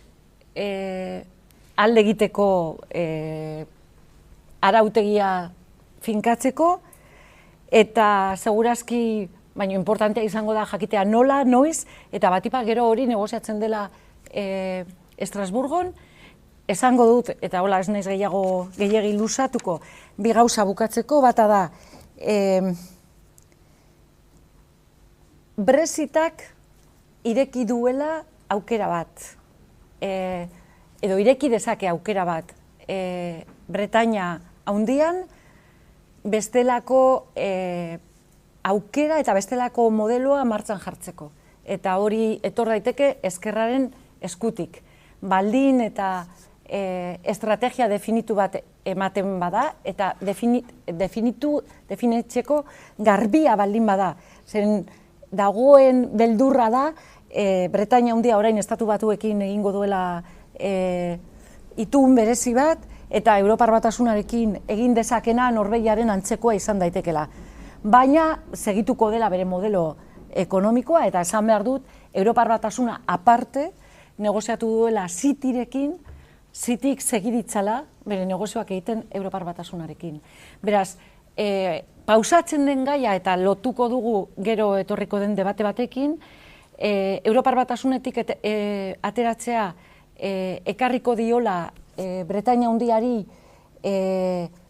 alde egiteko arautegia finkatzeko, eta segurazki, baina importantea izango da jakitea nola, noiz, eta batipa gero hori negoziatzen dela Estrasburgon. Esango dut, eta hola ez naiz gehiegi luzatuko, bi gauza bukatzeko, bata da, Brexitak ireki duela aukera bat, edo ireki dezake aukera bat, Bretaña handian, bestelako aukera eta bestelako modeloa martxan jartzeko. Eta hori etor daiteke ezkerraren eskutik. Baldin eta estrategia definitu bat ematen bada, eta definitzeko garbia baldin bada. Zeren dagoen beldurra da, Bretaña handia orain estatu batuekin egingo duela itun berezi bat, eta Europar Batasunarekin egin dezakena Norvegiaren antzekoa izan daitekela. Baina segituko dela bere modelo ekonomikoa, eta esan behar dut, Europar Batasuna aparte negoziatu duela Cityrekin, Cityk segiditzala bere negozioak egiten Europar Batasunarekin. Beraz, pausatzen den gaia eta lotuko dugu gero etorriko den debate batekin, Europar Batasunetik ateratzea ekarriko diola Bretaña handiari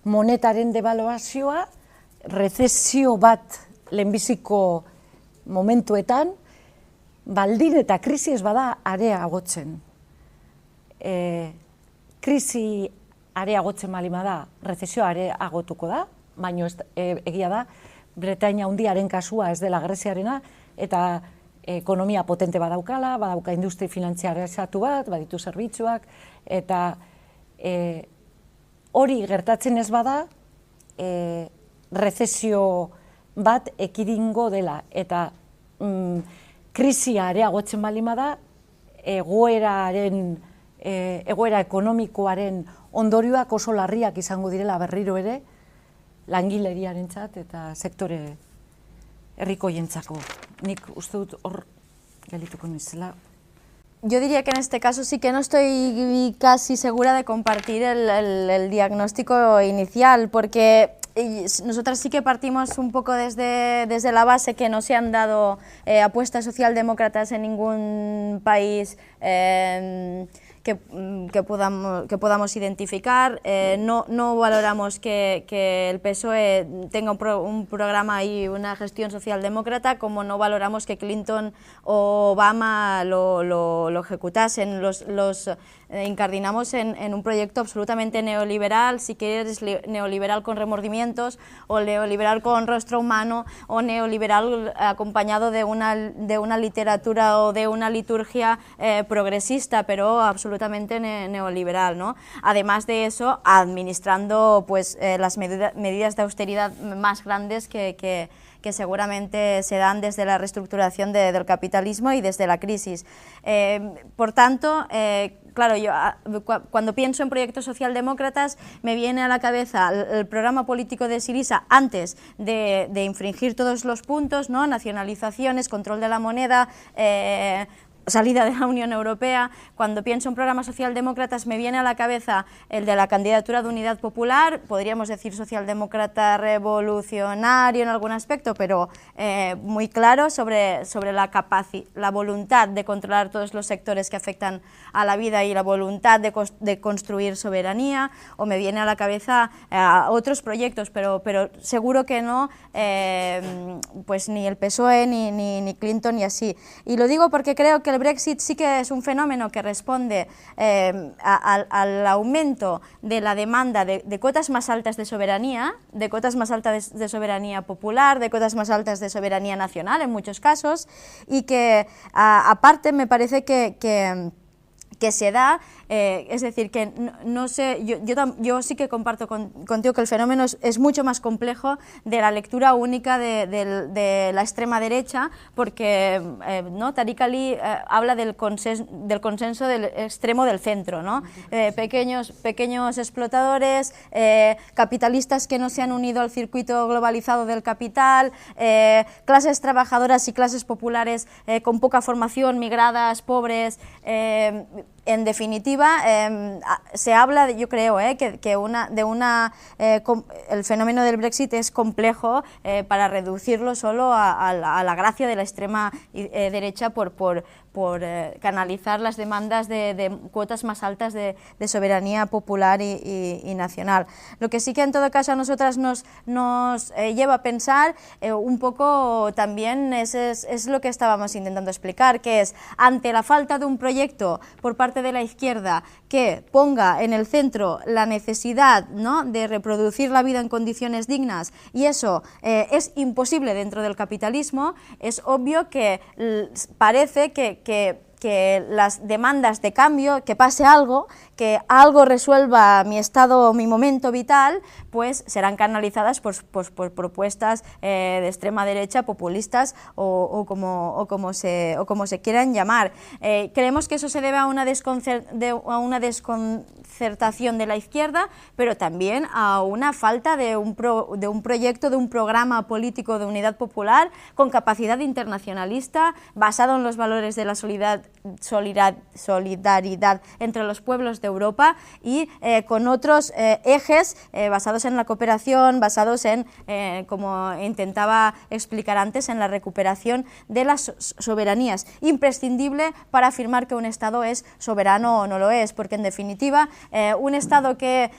monetaren devaluazioa, rezesio bat lehenbiziko momentuetan, baldin eta krisi ez bada areagotzen. Krisi areagotzen baldin bada, rezesio areagotuko da, baina egia da, Bretaña handiaren kasua ez dela Greziarena, eta ekonomia potente badaukala, badauka industri finantziarizatu bat, baditu zerbitzuak, eta hori gertatzen ez bada, rezesio bat ekidingo dela, eta krisia areagotzen baldin bada, egoera ekonomikoaren ondorioak oso larriak izango direla berriro ere, langileriarentzat eta sektore herrikoientzako. Nik uste dut hor gelituko nizela. Yo diría que en este caso sí que no estoy casi segura de compartir el diagnóstico inicial, porque nosotras sí que partimos un poco desde la base que no se han dado apuestas socialdemócratas en ningún país que podamos identificar. No valoramos que el PSOE tenga un programa y una gestión socialdemócrata, como no valoramos que Clinton o Obama lo ejecutasen. Los incardinamos en un proyecto absolutamente neoliberal, si quieres neoliberal con remordimientos, o neoliberal con rostro humano, o neoliberal acompañado de una literatura o de una liturgia progresista, pero absolutamente neoliberal, ¿no? Además de eso, administrando pues, las medidas de austeridad más grandes que seguramente se dan desde la reestructuración del capitalismo y desde la crisis. Por tanto, claro, yo cuando pienso en proyectos socialdemócratas me viene a la cabeza el programa político de Syriza antes de infringir todos los puntos, ¿no? Nacionalizaciones, control de la moneda, salida de la Unión Europea. Cuando pienso en programas socialdemócratas me viene a la cabeza el de la candidatura de Unidad Popular, podríamos decir socialdemócrata revolucionario en algún aspecto, pero muy claro sobre la voluntad de controlar todos los sectores que afectan a la vida y la voluntad de construir soberanía, o me viene a la cabeza otros proyectos, pero seguro que no, pues ni el PSOE ni Clinton y así. Y lo digo porque creo que el Brexit sí que es un fenómeno que responde al aumento de la demanda de cotas más altas de soberanía, de cotas más altas de soberanía popular, de cotas más altas de soberanía nacional en muchos casos, y que aparte me parece que se da, es decir, que no sé, yo sí que comparto contigo que el fenómeno es mucho más complejo de la lectura única de la extrema derecha, porque ¿no? Tariq Ali habla del consenso del extremo del centro, ¿no? Pequeños explotadores, capitalistas que no se han unido al circuito globalizado del capital, clases trabajadoras y clases populares con poca formación, migradas, pobres. En definitiva, se habla, yo creo, que el fenómeno del Brexit es complejo para reducirlo solo a la gracia de la extrema derecha por canalizar las demandas de cuotas más altas de soberanía popular y nacional. Lo que sí que en todo caso a nosotras nos lleva a pensar un poco también es lo que estábamos intentando explicar, que es ante la falta de un proyecto por parte de la izquierda que ponga en el centro la necesidad, ¿no?, de reproducir la vida en condiciones dignas, y eso es imposible dentro del capitalismo, es obvio que parece que las demandas de cambio, que pase algo, que algo resuelva mi estado, mi momento vital, pues serán canalizadas por propuestas de extrema derecha, populistas o como se quieran llamar. Creemos que eso se debe a una desconcertación de la izquierda, pero también a una falta de un proyecto, de un programa político de unidad popular con capacidad internacionalista, basado en los valores de la solidaridad entre los pueblos de Europa y con otros ejes basados en la cooperación, basados en, como intentaba explicar antes, en la recuperación de las soberanías, imprescindible para afirmar que un Estado es soberano o no lo es, porque en definitiva un Estado que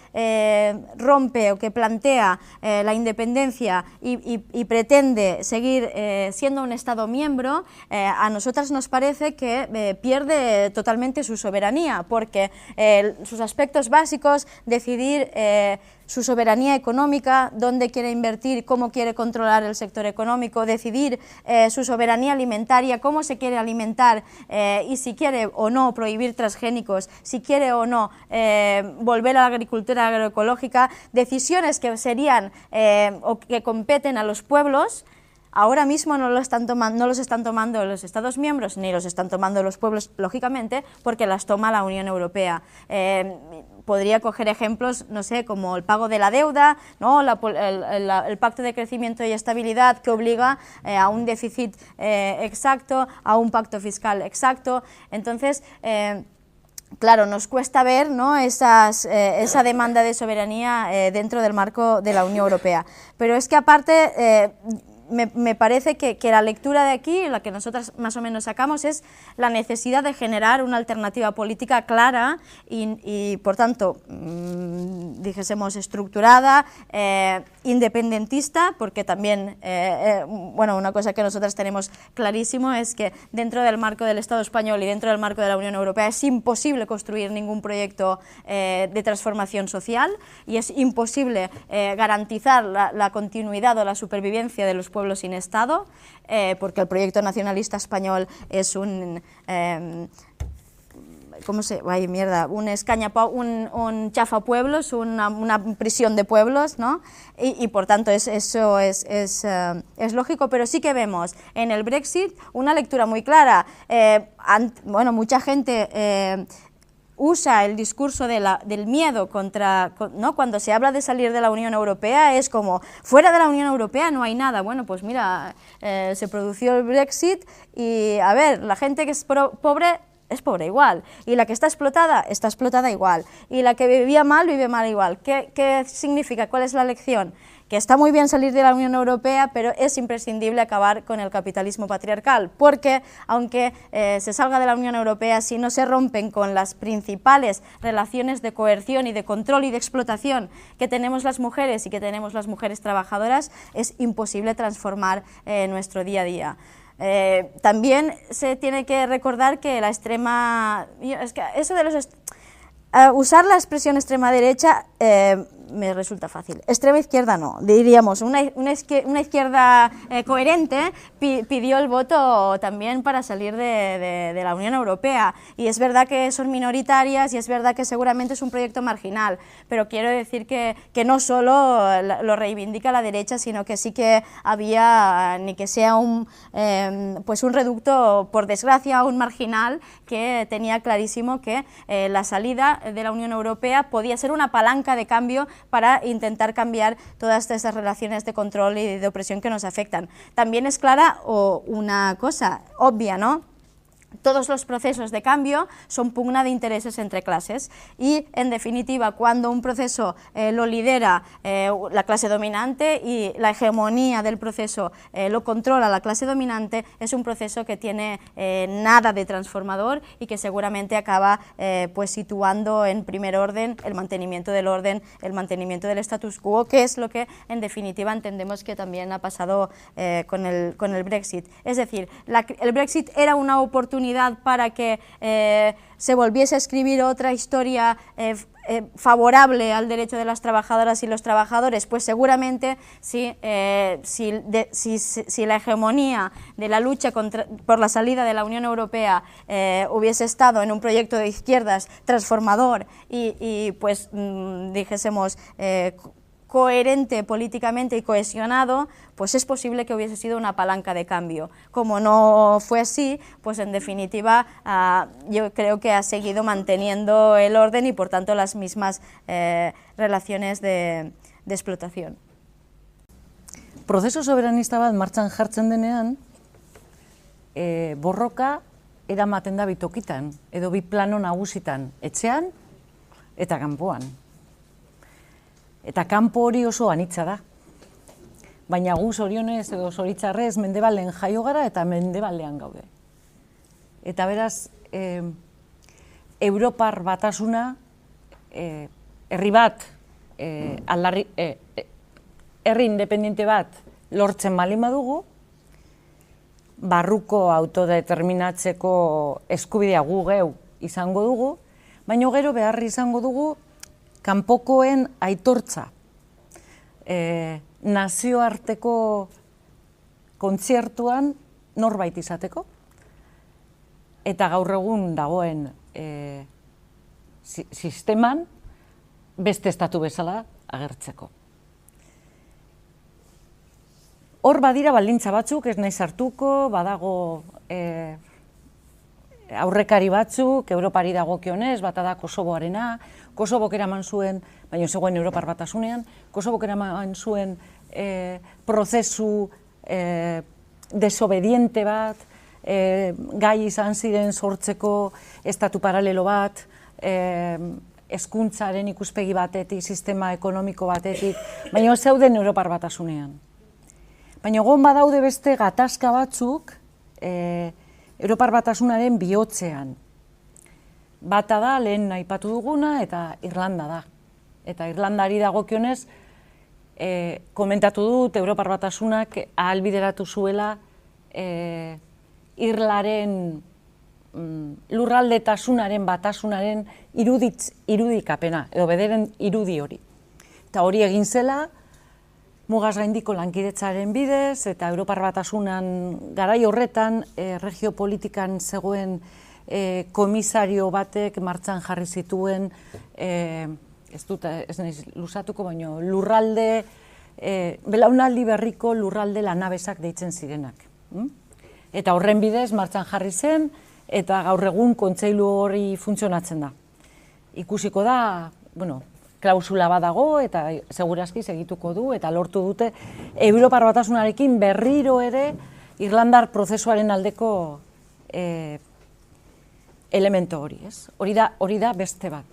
rompe o que plantea la independencia y pretende seguir siendo un Estado miembro, a nosotras nos parece que pierde totalmente su soberanía, porque sus aspectos básicos, decidir su soberanía económica, dónde quiere invertir, cómo quiere controlar el sector económico, decidir su soberanía alimentaria, cómo se quiere alimentar y si quiere o no prohibir transgénicos, si quiere o no volver a la agricultura agroecológica, decisiones que serían o que competen a los pueblos. Ahora mismo no los están tomando los Estados miembros, ni los están tomando los pueblos, lógicamente, porque las toma la Unión Europea. Podría coger ejemplos, no sé, como el pago de la deuda, ¿no? el Pacto de Crecimiento y Estabilidad que obliga a un déficit exacto, a un pacto fiscal exacto. Entonces, claro, nos cuesta ver, ¿no?, esa demanda de soberanía dentro del marco de la Unión Europea. Pero es que aparte me parece que la lectura de aquí, la que nosotras más o menos sacamos, es la necesidad de generar una alternativa política clara y por tanto, dijésemos, estructurada, independentista, porque también, bueno, una cosa que nosotras tenemos clarísimo es que dentro del marco del Estado español y dentro del marco de la Unión Europea es imposible construir ningún proyecto de transformación social y es imposible garantizar la continuidad o la supervivencia de los pueblos sin Estado, porque el proyecto nacionalista español es un un chafapueblos, una prisión de pueblos, ¿no? Y por tanto eso es lógico, pero sí que vemos en el Brexit una lectura muy clara. Bueno, mucha gente usa el discurso del miedo ¿no? Cuando se habla de salir de la Unión Europea es como, fuera de la Unión Europea no hay nada. Bueno, pues mira, se produjo el Brexit y, a ver, la gente que es pobre igual, y la que está explotada igual, y la que vivía mal, vive mal igual. ¿Qué significa? ¿Cuál es la lección? Que está muy bien salir de la Unión Europea, pero es imprescindible acabar con el capitalismo patriarcal, porque aunque se salga de la Unión Europea, si no se rompen con las principales relaciones de coerción y de control y de explotación que tenemos las mujeres y que tenemos las mujeres trabajadoras, es imposible transformar nuestro día a día. También se tiene que recordar que la extrema... Es que eso de usar la expresión extrema derecha me resulta fácil. Extrema izquierda no, diríamos una izquierda coherente pidió el voto también para salir de la Unión Europea, y es verdad que son minoritarias y es verdad que seguramente es un proyecto marginal, pero quiero decir que no solo lo reivindica la derecha, sino que sí que había, ni que sea pues un reducto, por desgracia, un marginal, que tenía clarísimo que la salida de la Unión Europea podía ser una palanca de cambio para intentar cambiar todas esas relaciones de control y de opresión que nos afectan. También es clara una cosa obvia, ¿no? Todos los procesos de cambio son pugna de intereses entre clases y, en definitiva, cuando un proceso lo lidera la clase dominante y la hegemonía del proceso lo controla la clase dominante, es un proceso que tiene nada de transformador y que seguramente acaba pues situando en primer orden el mantenimiento del orden, el mantenimiento del status quo, que es lo que, en definitiva, entendemos que también ha pasado con el Brexit. Es decir, el Brexit era una oportunidad para que se volviese a escribir otra historia favorable al derecho de las trabajadoras y los trabajadores, pues seguramente si la hegemonía de la lucha por la salida de la Unión Europea hubiese estado en un proyecto de izquierdas transformador y pues dijésemos coherente políticamente y cohesionado, pues es posible que hubiese sido una palanca de cambio. Como no fue así, pues en definitiva yo creo que ha seguido manteniendo el orden y por tanto las mismas relaciones de explotación. Prozesu soberanista bat martxan jartzen denean, borroka eramaten da bitokitan, edo bi plano nagusitan, etxean eta kanpoan. Eta kanpo hori oso anitza da. Baina gu zorionez edo zoritzarrez mendebaldean jaio gara eta mendebaldean gaude. Eta beraz, Europar batasuna, herri bat, herri independiente bat lortzen baldin badugu, barruko autodeterminatzeko eskubidea gu geu izango dugu, baina gero beharri izango dugu kanpokoen aitortza. Nazioarteko kontzertuan norbait izateko, eta gaur egun dagoen sisteman beste estatu bezala agertzeko. Hor badira baldintza batzuk, ez naiz sartuko, badago aurrekari batzuk, Europari dagokionez, bata da Kosovoarena, Kosovok eraman zuen, baina zegoen Europar Batasunean, Kosovok eraman zuen prozesu desobediente bat, gai izan ziren sortzeko estatu paralelo bat, hezkuntzaren ikuspegi batetik, sistema ekonomiko batetik, baina zeuden Europar Batasunean. Baina egon badaude beste gatazka batzuk Europar Batasunaren bihotzean. Bata da, lehen aipatu duguna, eta Irlanda da. Eta Irlandari dagokionez, komentatu dut, Europar Batasunak ahalbideratu zuela Irlaren lurraldetasunaren batasunaren irudikapena, edo bederen irudi hori. Eta hori egin zela, mugaz gaindiko lankidetzaren bidez, eta Europar Batasunan garai horretan regiopolitikan zegoen komisario batek martxan jarri zituen, ez naiz luzatuko, baina lurralde, belaunaldi berriko lurralde lanabesak deitzen zirenak. Eta horren bidez martxan jarri zen, eta gaur egun kontseilu hori funtzionatzen da. Ikusiko da, klausula badago eta segurazki segituko du eta lortu dute Europar Batasunarekin berriro ere Irlandar prozesuaren aldeko elemento hori, ez? Hori da beste bat.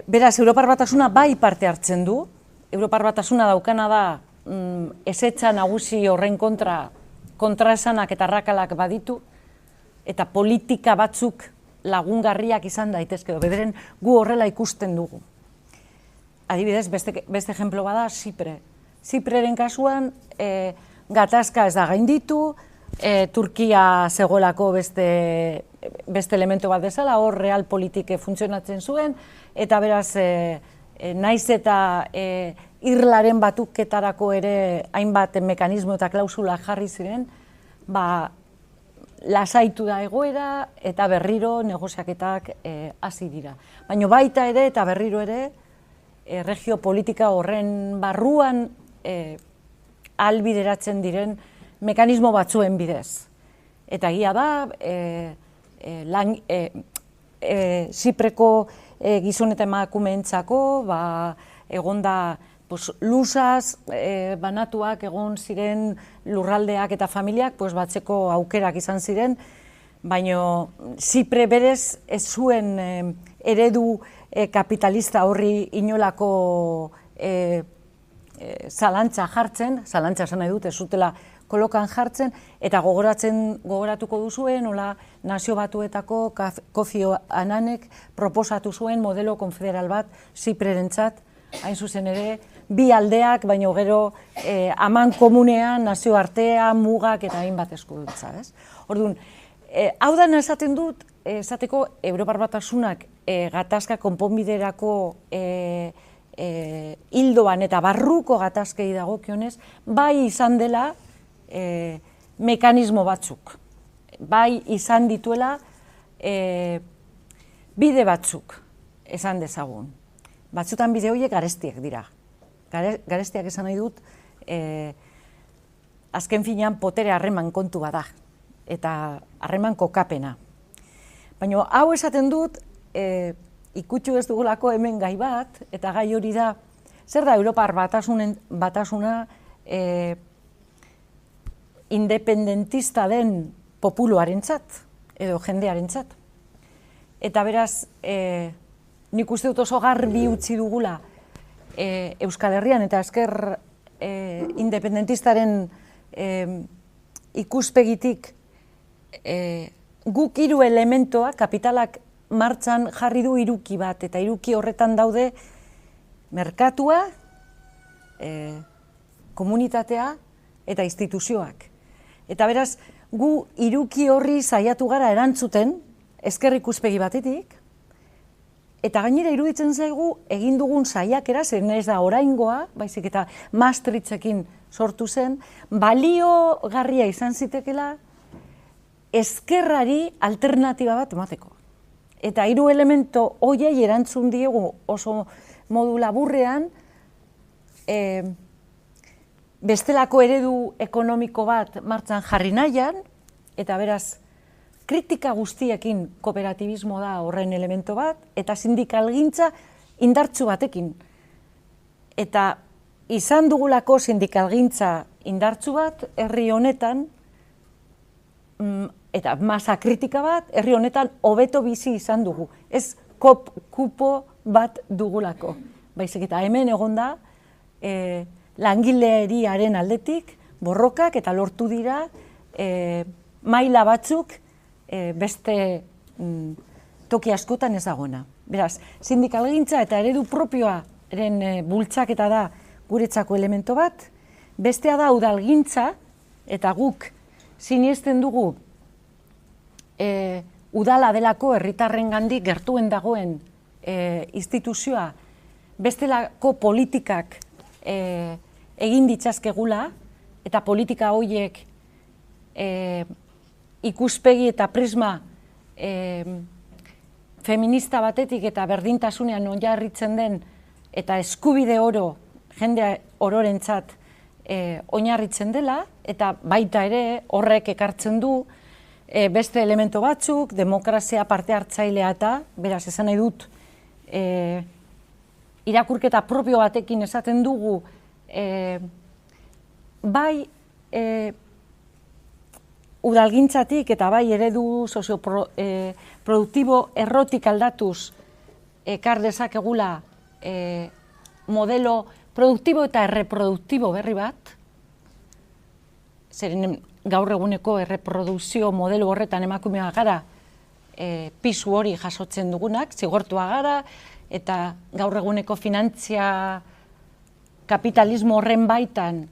Beraz, Europar Batasuna bai parte hartzen du, Europar Batasuna daukana da ezetza nagusi horren kontraesanak eta arrakalak baditu, eta politika batzuk lagungarriak izan daitezke, bederen gu horrela ikusten dugu. Adibidez, beste ejemplo bada Zipre. Zipreren kasuan gatazka ez da gainditu, Turkia zegoelako beste elemento bat bezala, hor realpolitik funtzionatzen zuen, eta beraz, naiz eta Irlaren batuketarako ere hainbat mekanismo eta klausula jarri ziren, lasaitu da egoera eta berriro negoziaketak hasi dira. Baina baita ere eta berriro ere regiopolitika horren barruan ahalbideratzen diren mekanismo batzuen bidez. Eta egia da, Zipreko gizon eta emakumeentzako egon da lusaz banatuak egon ziren lurraldeak eta familiak batzeko aukerak izan ziren, baina Zipre berez ez zuen eredu kapitalista horri inolako zalantza jartzen, zalantza esan nahi dut, ez zutela kolokan jartzen, eta gogoratuko duzuen, nola Nazio Batuetako Kofi Annanek proposatu zuen modelo konfederal bat Ziprerentzat, hain zuzen ere, bi aldeak, baina gero aman komunean, nazioartea, mugak eta hainbat eskuduntza. Orduan, hau da esaten dut, esateko Europar Batasunak gatazka konponbiderako hildoan eta barruko gatazkei dagokionez, bai izan dela mekanismo batzuk, bai izan dituela bide batzuk, esan dezagun. Batzutan bide horiek garestiak dira. Garestiak esan nahi dut, azken finean potere harreman kontu bada, eta harreman kokapena. Baina hau esaten dut, ikutsu ez dugulako hemen gai bat, eta gai hori da, zer da Europar Batasuna independentista den populuarentzat, edo jendearentzat. Eta beraz, nik uste dut oso garbi utzi dugula Euskal Herrian eta ezker independentistaren ikuspegitik guk hiru elementoa, kapitalak martxan jarri du hiruki bat, eta hiruki horretan daude merkatua, komunitatea eta instituzioak. Eta beraz, gu hiruki horri saiatu gara erantzuten, ezker ikuspegi batetik, eta gainera iruditzen zaigu egin dugun saiakera, zen ez da oraingoa, baizik eta Maastrichtzekin sortu zen, baliogarria izan zitekela ezkerrari alternatiba bat emateko. Eta hiru elemento horiei erantzun diegu oso modu laburrean, bestelako eredu ekonomiko bat martxan jarri nahian, eta beraz, kritika guztiekin kooperatibismo da horren elemento bat, eta sindikalgintza indartsu batekin. Eta izan dugulako sindikalgintza indartsu bat, herri honetan, eta masa kritika bat, herri honetan hobeto bizi izan dugu. Ez kupo bat dugulako. Baizik eta hemen egon da, langileriaren aldetik, borrokak eta lortu dira maila batzuk beste toki askotan ez dagoena. Beraz, sindikalgintza eta eredu propioaren bultzaketa da guretzako elemento bat, bestea da udalgintza, eta guk sinesten dugu udala delako herritarrengandik gertuen dagoen instituzioa, bestelako politikak egin ditzazkegula, eta politika horiek ikuspegi eta prisma feminista batetik eta berdintasunean oinarritzen den, eta eskubide oro, jende ororentzat oinarritzen dela, eta baita ere horrek ekartzen du beste elemento batzuk, demokrazia parte hartzailea eta, beraz esan nahi dut, irakurketa propio batekin esaten dugu, bai udalgintzatik eta bai eredu sozioproduktibo errotik aldatuz ekar dezakegula modelo produktibo eta erreproduktibo berri bat, zeren gaur eguneko erreprodukzio modelo horretan emakumea gara pisu hori jasotzen dugunak, zigortua gara, eta gaur eguneko finantzia kapitalismo horren baitan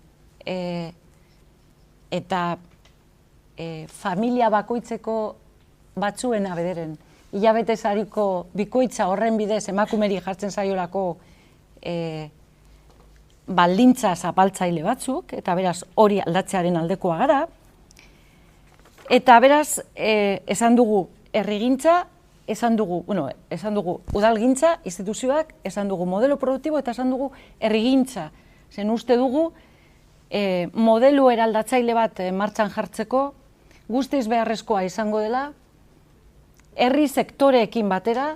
eta familia bakoitzeko batzuena bederen, hilabetezariko bikoitza horren bidez emakumeri jartzen zaiolako baldintza zapaltzaile batzuk, eta beraz hori aldatzearen aldekoa gara, eta beraz esan dugu herrigintza, esan dugu udalgintza, instituzioak, esan dugu modelo produktibo eta esan dugu herrigintza. Zen uste dugu modelo eraldatzaile bat martxan jartzeko guztiz beharrezkoa izango dela herri sektoreekin batera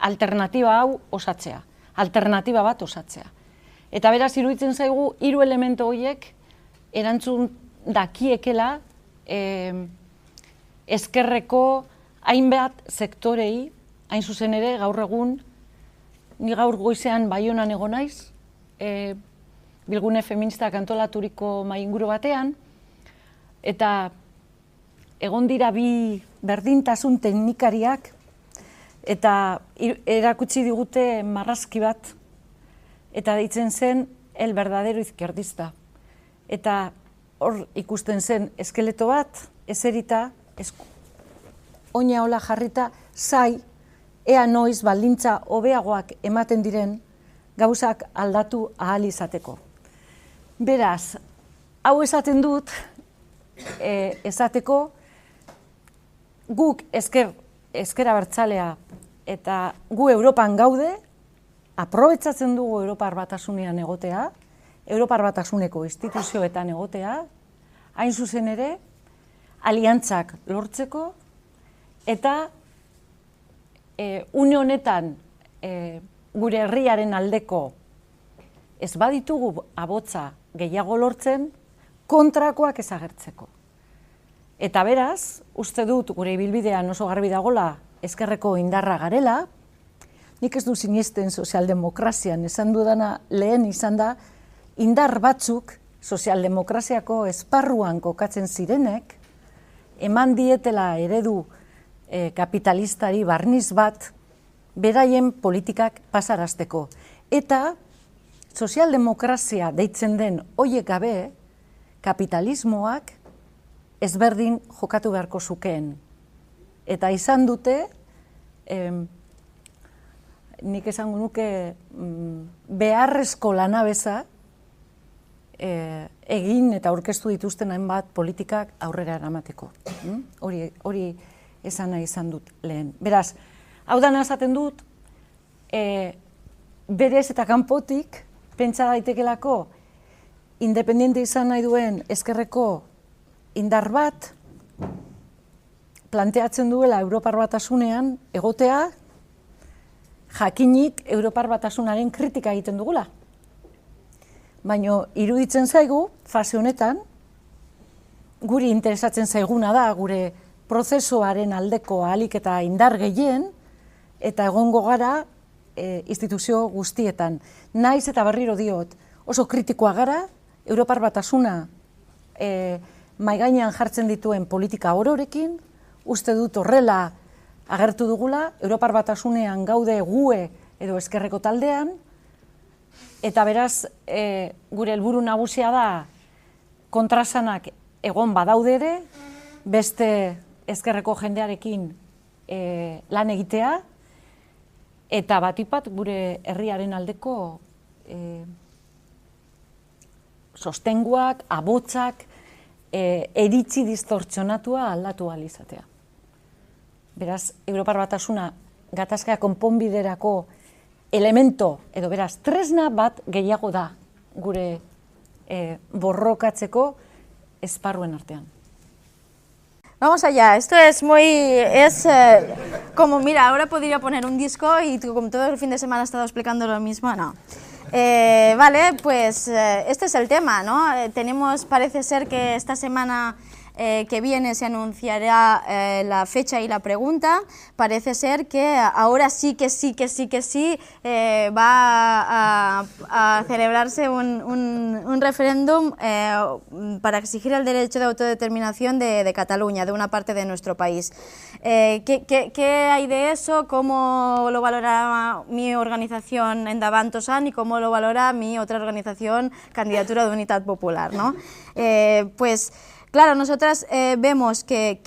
alternatiba hau osatzea, alternatiba bat osatzea. Eta beraz iruditzen zaigu hiru elemento horiek erantzun dakiekela ezkerreko hainbat sektorei, hain zuzen ere gaur egun, ni gaur goizean Baionan egon naiz, bilgune feministak antolaturiko mahai inguru batean, eta egon dira bi berdintasun teknikariak, eta erakutsi digute marrazki bat, eta deitzen zen el verdadero izquierdista. Eta hor ikusten zen eskeleto bat, eserita, oina hola jarrita, zai, ea noiz baldintza hobeagoak ematen diren gauzak aldatu ahal izateko. Beraz, hau esaten dut, esateko, guk ezker abertzalea eta gu Europan gaude, aprobetxatzen dugu Europar Batasunean egotea, Europar Batasuneko instituzioetan egotea, hain zuzen ere, aliantzak lortzeko, eta une honetan gure herriaren aldeko ez baditugu abotza gehiago lortzen, kontrakoak ezagertzeko. Eta beraz, uste dut gure ibilbidean oso garbi dagola ezkerreko indarra garela, nik ez du sinesten sozialdemokrazian, esan dudana lehen izan da, indar batzuk sozialdemokraziako esparruan kokatzen zirenek, eman dietela eredu kapitalistari barniz bat, beraien politikak pasarazteko. Eta sozialdemokrazia deitzen den hoiek gabe, kapitalismoak ezberdin jokatu beharko zukeen. Eta izan dute, nik esango nuke beharrezko lanabeza egin eta aurkeztu dituzten hainbat politikak aurrera eramateko. Hori esan nahi izan dut lehen. Beraz, hau dana esaten dut, berez eta kanpotik pentsa daitekelako independente izan nahi duen ezkerreko indar bat planteatzen duela Europar Batasunean egotea jakinik Europar Batasunaren kritika egiten dugula. Baina iruditzen zaigu, fase honetan, guri interesatzen zaiguna da, gure prozesuaren aldeko ahalik eta indar gehien, eta egongo gara instituzio guztietan. Naiz eta berriro diot, oso kritikoa gara, Europar Batasuna mahai gainean jartzen dituen politika ororekin, uste dut horrela agertu dugula, Europar Batasunean gaude gue edo ezkerreko taldean, eta beraz, gure helburu nagusia da kontrasanak egon badaude ere, beste ezkerreko jendearekin lan egitea, eta batipat gure herriaren aldeko sostenguak, abotsak, eritzi distortzionatua aldatu ahal izatea. Beraz, Europar Batasuna gatazka konponbiderako elemento, edo beraz, tresna bat gehiago da gure borrokatzeko esparruen artean. Vamos allá, esto es como, mira, ahora podría poner un disco y como todo el fin de semana he estado explicando lo mismo, no. Vale, pues este es el tema, ¿no? Parece ser que esta semana que viene se anunciará la fecha y la pregunta. Parece ser que ahora sí va a celebrarse un referéndum para exigir el derecho de autodeterminación de Cataluña, de una parte de nuestro país. ¿Qué hay de eso? ¿Cómo lo valora mi organización Endavant Tossant y cómo lo valora mi otra organización, Candidatura de Unitat Popular, ¿no? Pues claro, nosotras vemos que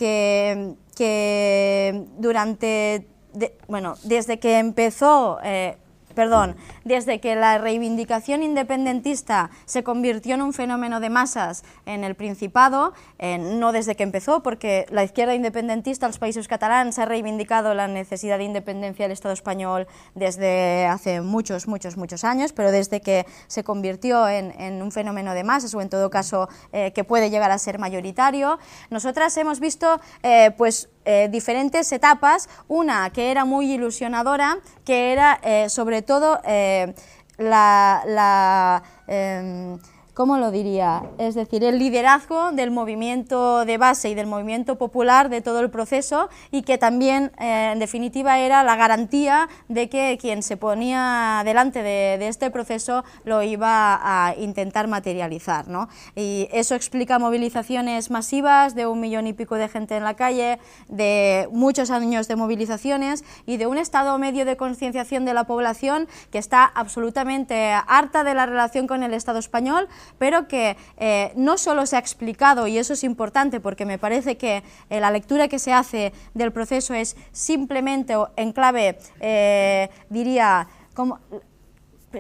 desde que la reivindicación independentista se convirtió en un fenómeno de masas en el Principado, no desde que empezó, porque la izquierda independentista, los países catalanes, ha reivindicado la necesidad de independencia del Estado español desde hace muchos años, pero desde que se convirtió en un fenómeno de masas, o en todo caso que puede llegar a ser mayoritario, nosotras hemos visto diferentes etapas, una que era muy ilusionadora, que era sobre todo ¿cómo lo diría? Es decir, el liderazgo del movimiento de base y del movimiento popular de todo el proceso, y que también, en definitiva, era la garantía de que quien se ponía delante de este proceso lo iba a intentar materializar, ¿no? Y eso explica movilizaciones masivas de 1 millón y pico de gente en la calle, de muchos años de movilizaciones y de un estado medio de concienciación de la población que está absolutamente harta de la relación con el Estado español, pero que no solo se ha explicado, y eso es importante porque me parece que la lectura que se hace del proceso es simplemente en clave, diría, como,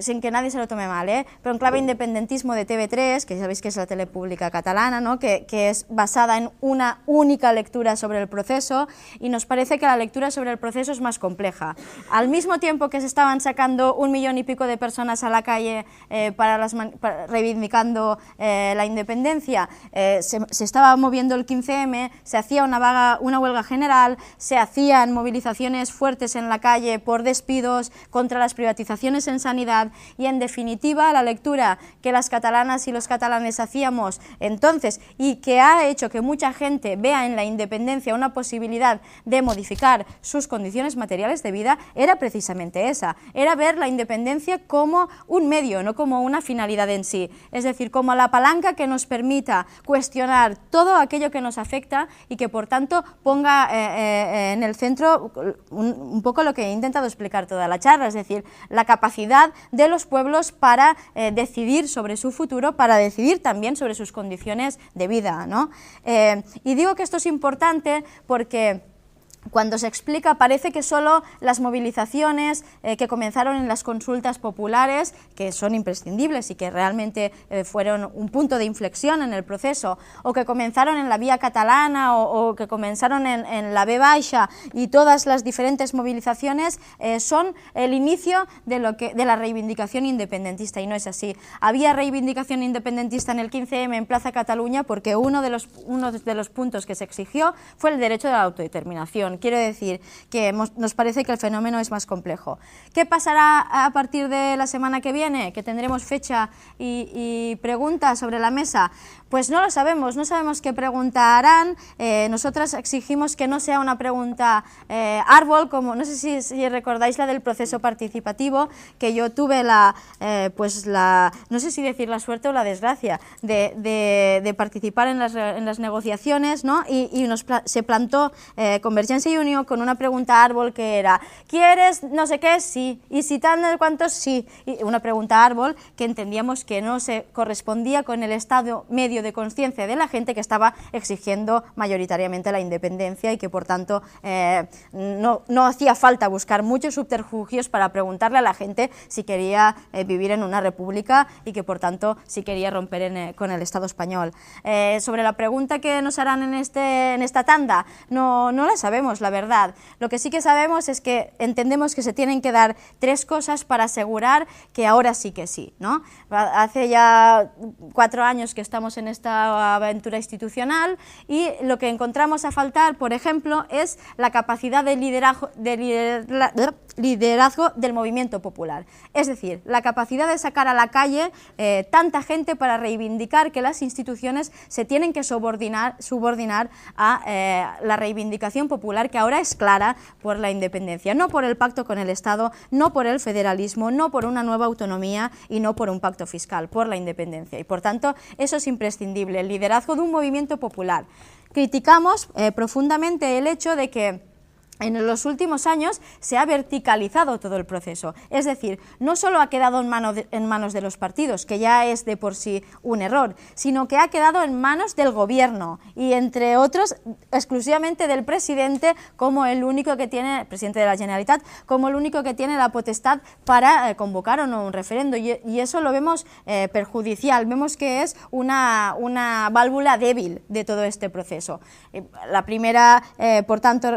sin que nadie se lo tome mal, pero en clave independentismo de TV3, que sabéis que es la tele pública catalana, ¿no? que es basada en una única lectura sobre el proceso, y nos parece que la lectura sobre el proceso es más compleja. Al mismo tiempo que se estaban sacando 1 millón y pico de personas a la calle reivindicando la independencia, se estaba moviendo el 15M, se hacía una huelga general, se hacían movilizaciones fuertes en la calle por despidos, contra las privatizaciones en sanidad, y en definitiva la lectura que las catalanas y los catalanes hacíamos entonces, y que ha hecho que mucha gente vea en la independencia una posibilidad de modificar sus condiciones materiales de vida, era precisamente esa, era ver la independencia como un medio, no como una finalidad en sí, es decir, como la palanca que nos permita cuestionar todo aquello que nos afecta y que por tanto ponga en el centro un poco lo que he intentado explicar toda la charla, es decir, la capacidad de los pueblos para decidir sobre su futuro, para decidir también sobre sus condiciones de vida, ¿no? Y digo que esto es importante porque cuando se explica parece que solo las movilizaciones que comenzaron en las consultas populares, que son imprescindibles y que realmente fueron un punto de inflexión en el proceso, o que comenzaron en la vía catalana o que comenzaron en la B Baixa, y todas las diferentes movilizaciones son el inicio de la reivindicación independentista, y no es así. Había reivindicación independentista en el 15M en Plaza Cataluña porque uno de los puntos que se exigió fue el derecho de la autodeterminación. Quiero decir que nos parece que el fenómeno es más complejo. ¿Qué pasará a partir de la semana que viene? ¿Que tendremos fecha y preguntas sobre la mesa? Pues no lo sabemos, no sabemos qué pregunta harán. Nosotras exigimos que no sea una pregunta árbol, como no sé si recordáis la del proceso participativo, que yo tuve no sé si decir la suerte o la desgracia, de participar en las negociaciones, ¿no? Y se plantó Convergencia y Unió con una pregunta árbol que era: ¿quieres no sé qué? Sí. ¿Y si tal de cuántos? Sí. Y una pregunta árbol que entendíamos que no se correspondía con el estado medio de conciencia de la gente que estaba exigiendo mayoritariamente la independencia, y que por tanto no hacía falta buscar muchos subterfugios para preguntarle a la gente si quería vivir en una república y que por tanto si quería romper con el Estado español. Sobre la pregunta que nos harán en esta tanda, no la sabemos, la verdad. Lo que sí que sabemos es que entendemos que se tienen que dar 3 cosas para asegurar que ahora sí que sí, ¿no? Hace ya 4 años que estamos en esta aventura institucional, y lo que encontramos a faltar, por ejemplo, es la capacidad de liderazgo del movimiento popular. Es decir, la capacidad de sacar a la calle tanta gente para reivindicar que las instituciones se tienen que subordinar a la reivindicación popular, que ahora es clara por la independencia, no por el pacto con el Estado, no por el federalismo, no por una nueva autonomía y no por un pacto fiscal, por la independencia. Y por tanto, eso es imprescindible, el liderazgo de un movimiento popular. Criticamos profundamente el hecho de que en los últimos años se ha verticalizado todo el proceso, es decir, no solo ha quedado en manos de los partidos, que ya es de por sí un error, sino que ha quedado en manos del gobierno y, entre otros, exclusivamente del presidente, como el único que tiene, presidente de la Generalitat, como el único que tiene la potestad para convocar o no un referendo, y eso lo vemos perjudicial, vemos que es una válvula débil de todo este proceso. La primera, por tanto,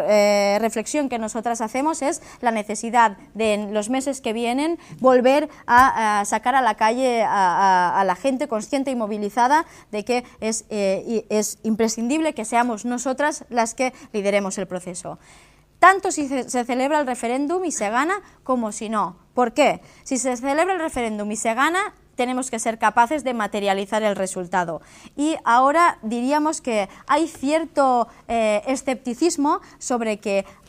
reflexión que nosotras hacemos es la necesidad de, en los meses que vienen, volver a sacar a la calle a la gente consciente y movilizada de que es imprescindible que seamos nosotras las que lideremos el proceso. Tanto si se celebra el referéndum y se gana, como si no. ¿Por qué? Si se celebra el referéndum y se gana, tenemos que ser capaces de materializar el resultado. Y ahora diríamos que hay cierto escepticismo sobre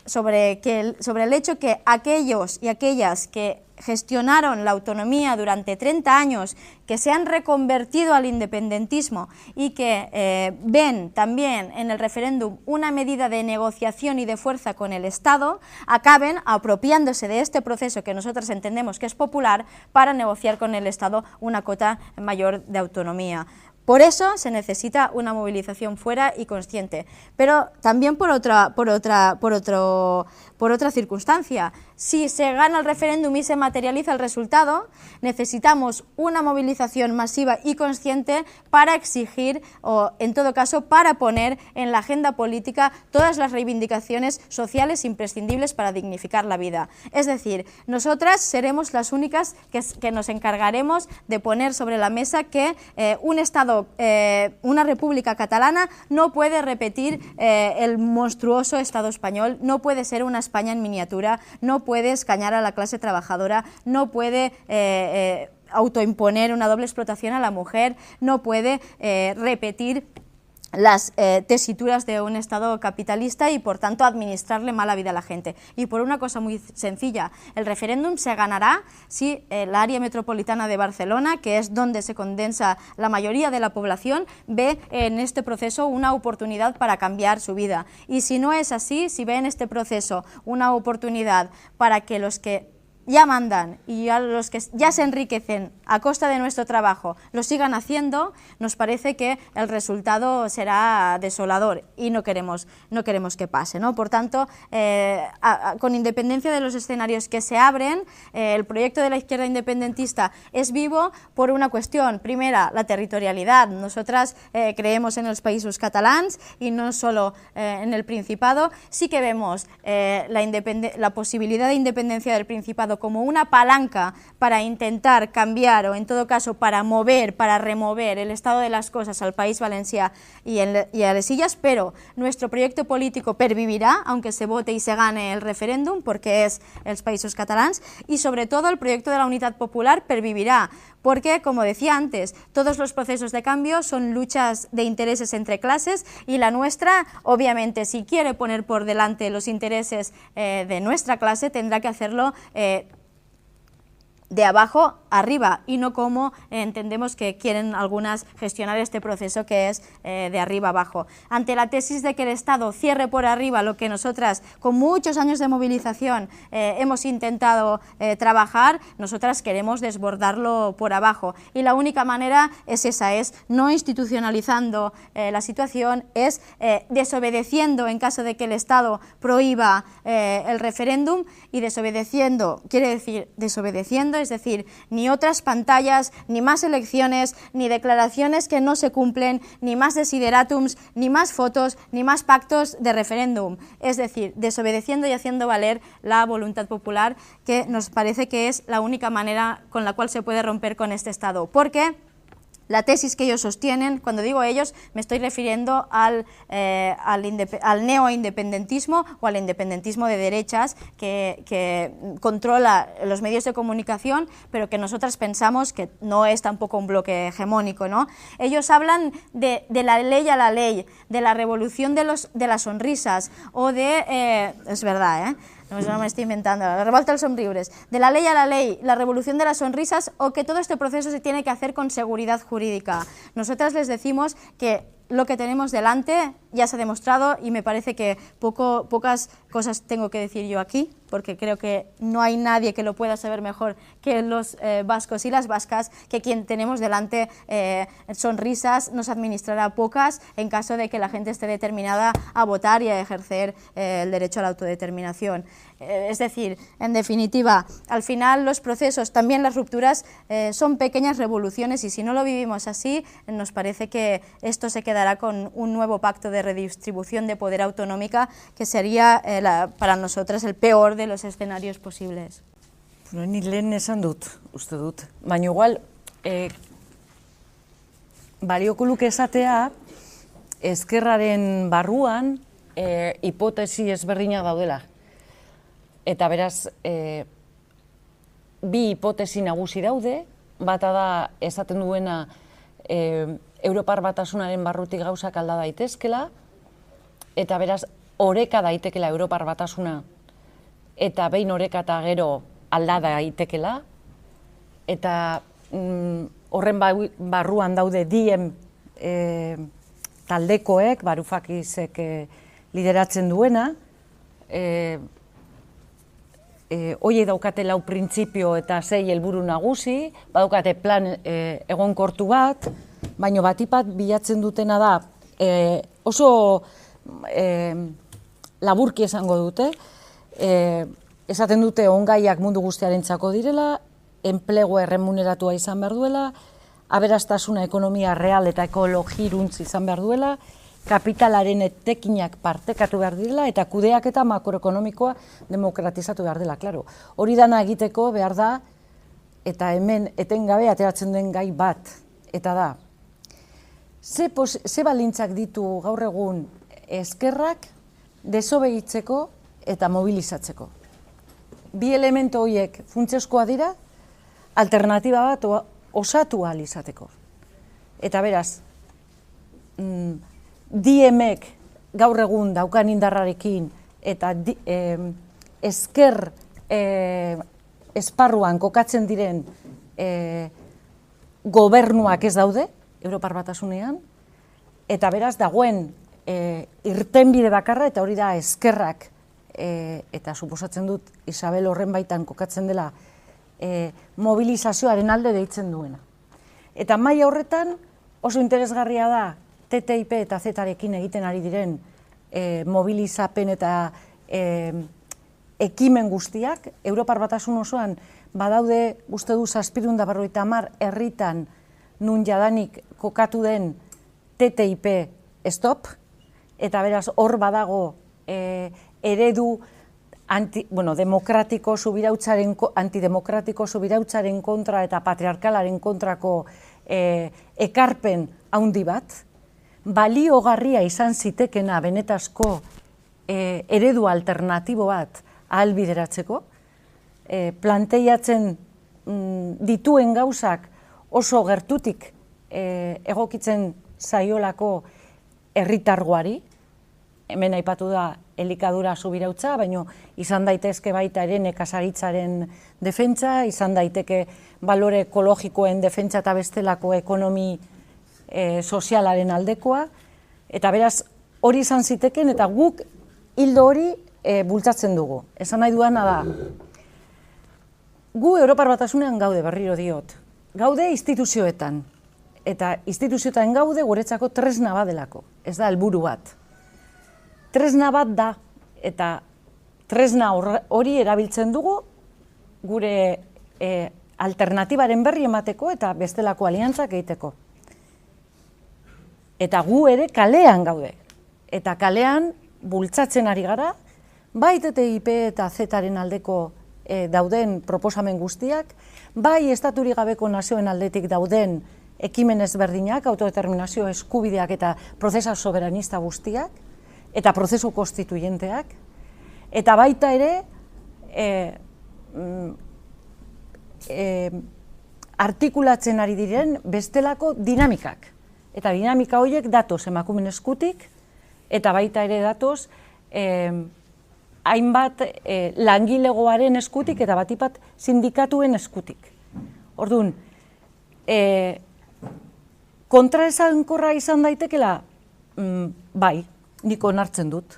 el hecho que aquellos y aquellas que gestionaron la autonomía durante 30 años, que se han reconvertido al independentismo y que ven también en el referéndum una medida de negociación y de fuerza con el Estado, acaben apropiándose de este proceso que nosotros entendemos que es popular para negociar con el Estado una cota mayor de autonomía. Por eso se necesita una movilización fuera y consciente, pero también por otra circunstancia. Si se gana el referéndum y se materializa el resultado, necesitamos una movilización masiva y consciente para exigir, o en todo caso para poner en la agenda política todas las reivindicaciones sociales imprescindibles para dignificar la vida. Es decir, nosotras seremos las únicas que nos encargaremos de poner sobre la mesa que un Estado, una república catalana no puede repetir el monstruoso Estado español, no puede ser una España en miniatura, no puede escañar a la clase trabajadora, no puede autoimponer una doble explotación a la mujer, no puede repetir las tesituras de un Estado capitalista y por tanto administrarle mala vida a la gente. Y por una cosa muy sencilla, el referéndum se ganará si el área metropolitana de Barcelona, que es donde se condensa la mayoría de la población, ve en este proceso una oportunidad para cambiar su vida. Y si no es así, si ve en este proceso una oportunidad para que los que ya mandan y a los que ya se enriquecen a costa de nuestro trabajo lo sigan haciendo, nos parece que el resultado será desolador y no queremos que pase, ¿no? Por tanto, con independencia de los escenarios que se abren, el proyecto de la izquierda independentista es vivo por una cuestión. Primera, la territorialidad. Nosotras creemos en els països catalans y no solo en el Principado. Sí que vemos la posibilidad de independencia del Principado como una palanca para intentar cambiar o en todo caso para mover, para remover el estado de las cosas al País Valencià y a les Illes, pero nuestro proyecto político pervivirá aunque se vote y se gane el referéndum porque es els Països Catalans, y sobre todo el proyecto de la Unitat Popular pervivirá porque, como decía antes, todos los procesos de cambio son luchas de intereses entre clases y la nuestra, obviamente, si quiere poner por delante los intereses de nuestra clase, tendrá que hacerlo de abajo arriba y no como entendemos que quieren algunas gestionar este proceso que es de arriba abajo. Ante la tesis de que el Estado cierre por arriba lo que nosotras con muchos años de movilización hemos intentado trabajar, nosotras queremos desbordarlo por abajo y la única manera es esa, es no institucionalizando la situación, es desobedeciendo en caso de que el Estado prohíba el referéndum, y desobedeciendo quiere decir desobedeciendo, es decir, ni otras pantallas, ni más elecciones, ni declaraciones que no se cumplen, ni más desiderátums, ni más fotos, ni más pactos de referéndum. Es decir, desobedeciendo y haciendo valer la voluntad popular, que nos parece que es la única manera con la cual se puede romper con este Estado. Porque la tesis que ellos sostienen, cuando digo ellos, me estoy refiriendo al neoindependentismo o al independentismo de derechas que controla los medios de comunicación, pero que nosotras pensamos que no es tampoco un bloque hegemónico, ¿no? Ellos hablan de la ley a la ley, de la revolución de las sonrisas o de... es verdad, ¿eh? No me estoy inventando, la revolta de los somriures, de la ley a la ley, la revolución de las sonrisas, o que todo este proceso se tiene que hacer con seguridad jurídica. Nosotras les decimos que lo que tenemos delante ya se ha demostrado y me parece que pocas cosas tengo que decir yo aquí, porque creo que no hay nadie que lo pueda saber mejor que los vascos y las vascas, que quien tenemos delante sonrisas nos administrará pocas en caso de que la gente esté determinada a votar y a ejercer el derecho a la autodeterminación. Es decir, en definitiva, al final los procesos, también las rupturas, son pequeñas revoluciones y si no lo vivimos así, nos parece que esto se quedará con un nuevo pacto de redistribución de poder autonómica que sería para nosotras el peor de los escenarios posibles. Ni lehen esan dut, uste dut. Baina igual, balioko luke esatea, ezkerraren barruan hipotesi ezberdinak daudela. Eta beraz, bi hipotesi nagusi daude, bata da esaten duena Europar Batasunaren barrutik gauzak alda daitezkela, eta beraz, oreka daitekela Europar Batasuna, eta behin oreka eta gero alda daitekela, eta horren barruan daude diem taldekoek, Varufakisek lideratzen duena, hoiek daukate 4 printzipio eta 6 helburu nagusi, badaukate plan egonkortu bat, baina batipat bilatzen dutena da oso laburki esango dute, esaten dute ongaiak mundu guztiarentzako direla, enplegua erremuneratua izan behar duela, aberastasuna ekonomia real eta ekologiruntz izan behar duela, kapitalaren etekinak partekatu behar direla eta kudeaketa makroekonomikoa demokratizatu behar dela. Claro, hori dana egiteko behar da, eta hemen etengabe ateratzen den gai bat, eta da, ze balintzak ditu gaur egun ezkerrak desobeditzeko eta mobilizatzeko. Bi elementu horiek funtsezkoa dira, alternatiba bat osatu ahal izateko. Eta beraz, diemek gaur egun daukan indarrarekin eta ezker esparruan kokatzen diren gobernuak ez daude, Europar Batasunean, eta beraz dagoen irtenbide bakarra, eta hori da ezkerrak eta suposatzen dut Isabel horren baitan kokatzen dela, mobilizazioaren alde deitzen duena. Eta maila horretan oso interesgarria da TTIP eta Z-rekin egiten ari diren mobilizapen eta ekimen guztiak. Europar Batasun osoan badaude, uste du, 750 herritan nun jadanik kokatu den TTIP stop, eta beraz hor badago eredu antidemokratiko subirautzaren kontra eta patriarkalaren kontrako ekarpen handi bat, baliogarria izan zitekena benetazko eredu alternatibo bat ahalbideratzeko, planteiatzen dituen gauzak oso gertutik egokitzen zaiolako herritargoari, hemen aipatu da elikadura subirautza, baina izan daitezke baita ere nekazaritzaren defentsa, izan daiteke balore ekologikoen defentsa eta bestelako ekonomi sozialaren aldekoa, eta beraz hori izan ziteken eta guk hildo hori bultzatzen dugu. Esan nahi duana da, gu Europar Batasunean gaude, berriro diot, gaude instituzioetan, eta instituzioetan gaude guretzako tresna badelako, ez da helburu bat. Tresna bat da, eta tresna hori erabiltzen dugu gure alternatibaren berri emateko eta bestelako aliantzak egiteko. Eta gu ere kalean gaude, eta kalean bultzatzen ari gara, bai TTIP eta Z-ren aldeko dauden proposamen guztiak, bai estaturik gabeko nazioen aldetik dauden ekimen ezberdinak, autodeterminazio eskubideak eta prozesa soberanista guztiak, eta prozesu konstituyenteak, eta baita ere artikulatzen ari diren bestelako dinamikak. Eta dinamika horiek datoz emakumeen eskutik, eta baita ere datoz hainbat langilegoaren eskutik eta batipat sindikatuen eskutik. Orduan, kontraesankorra izan daitekela, bai, nik onartzen dut,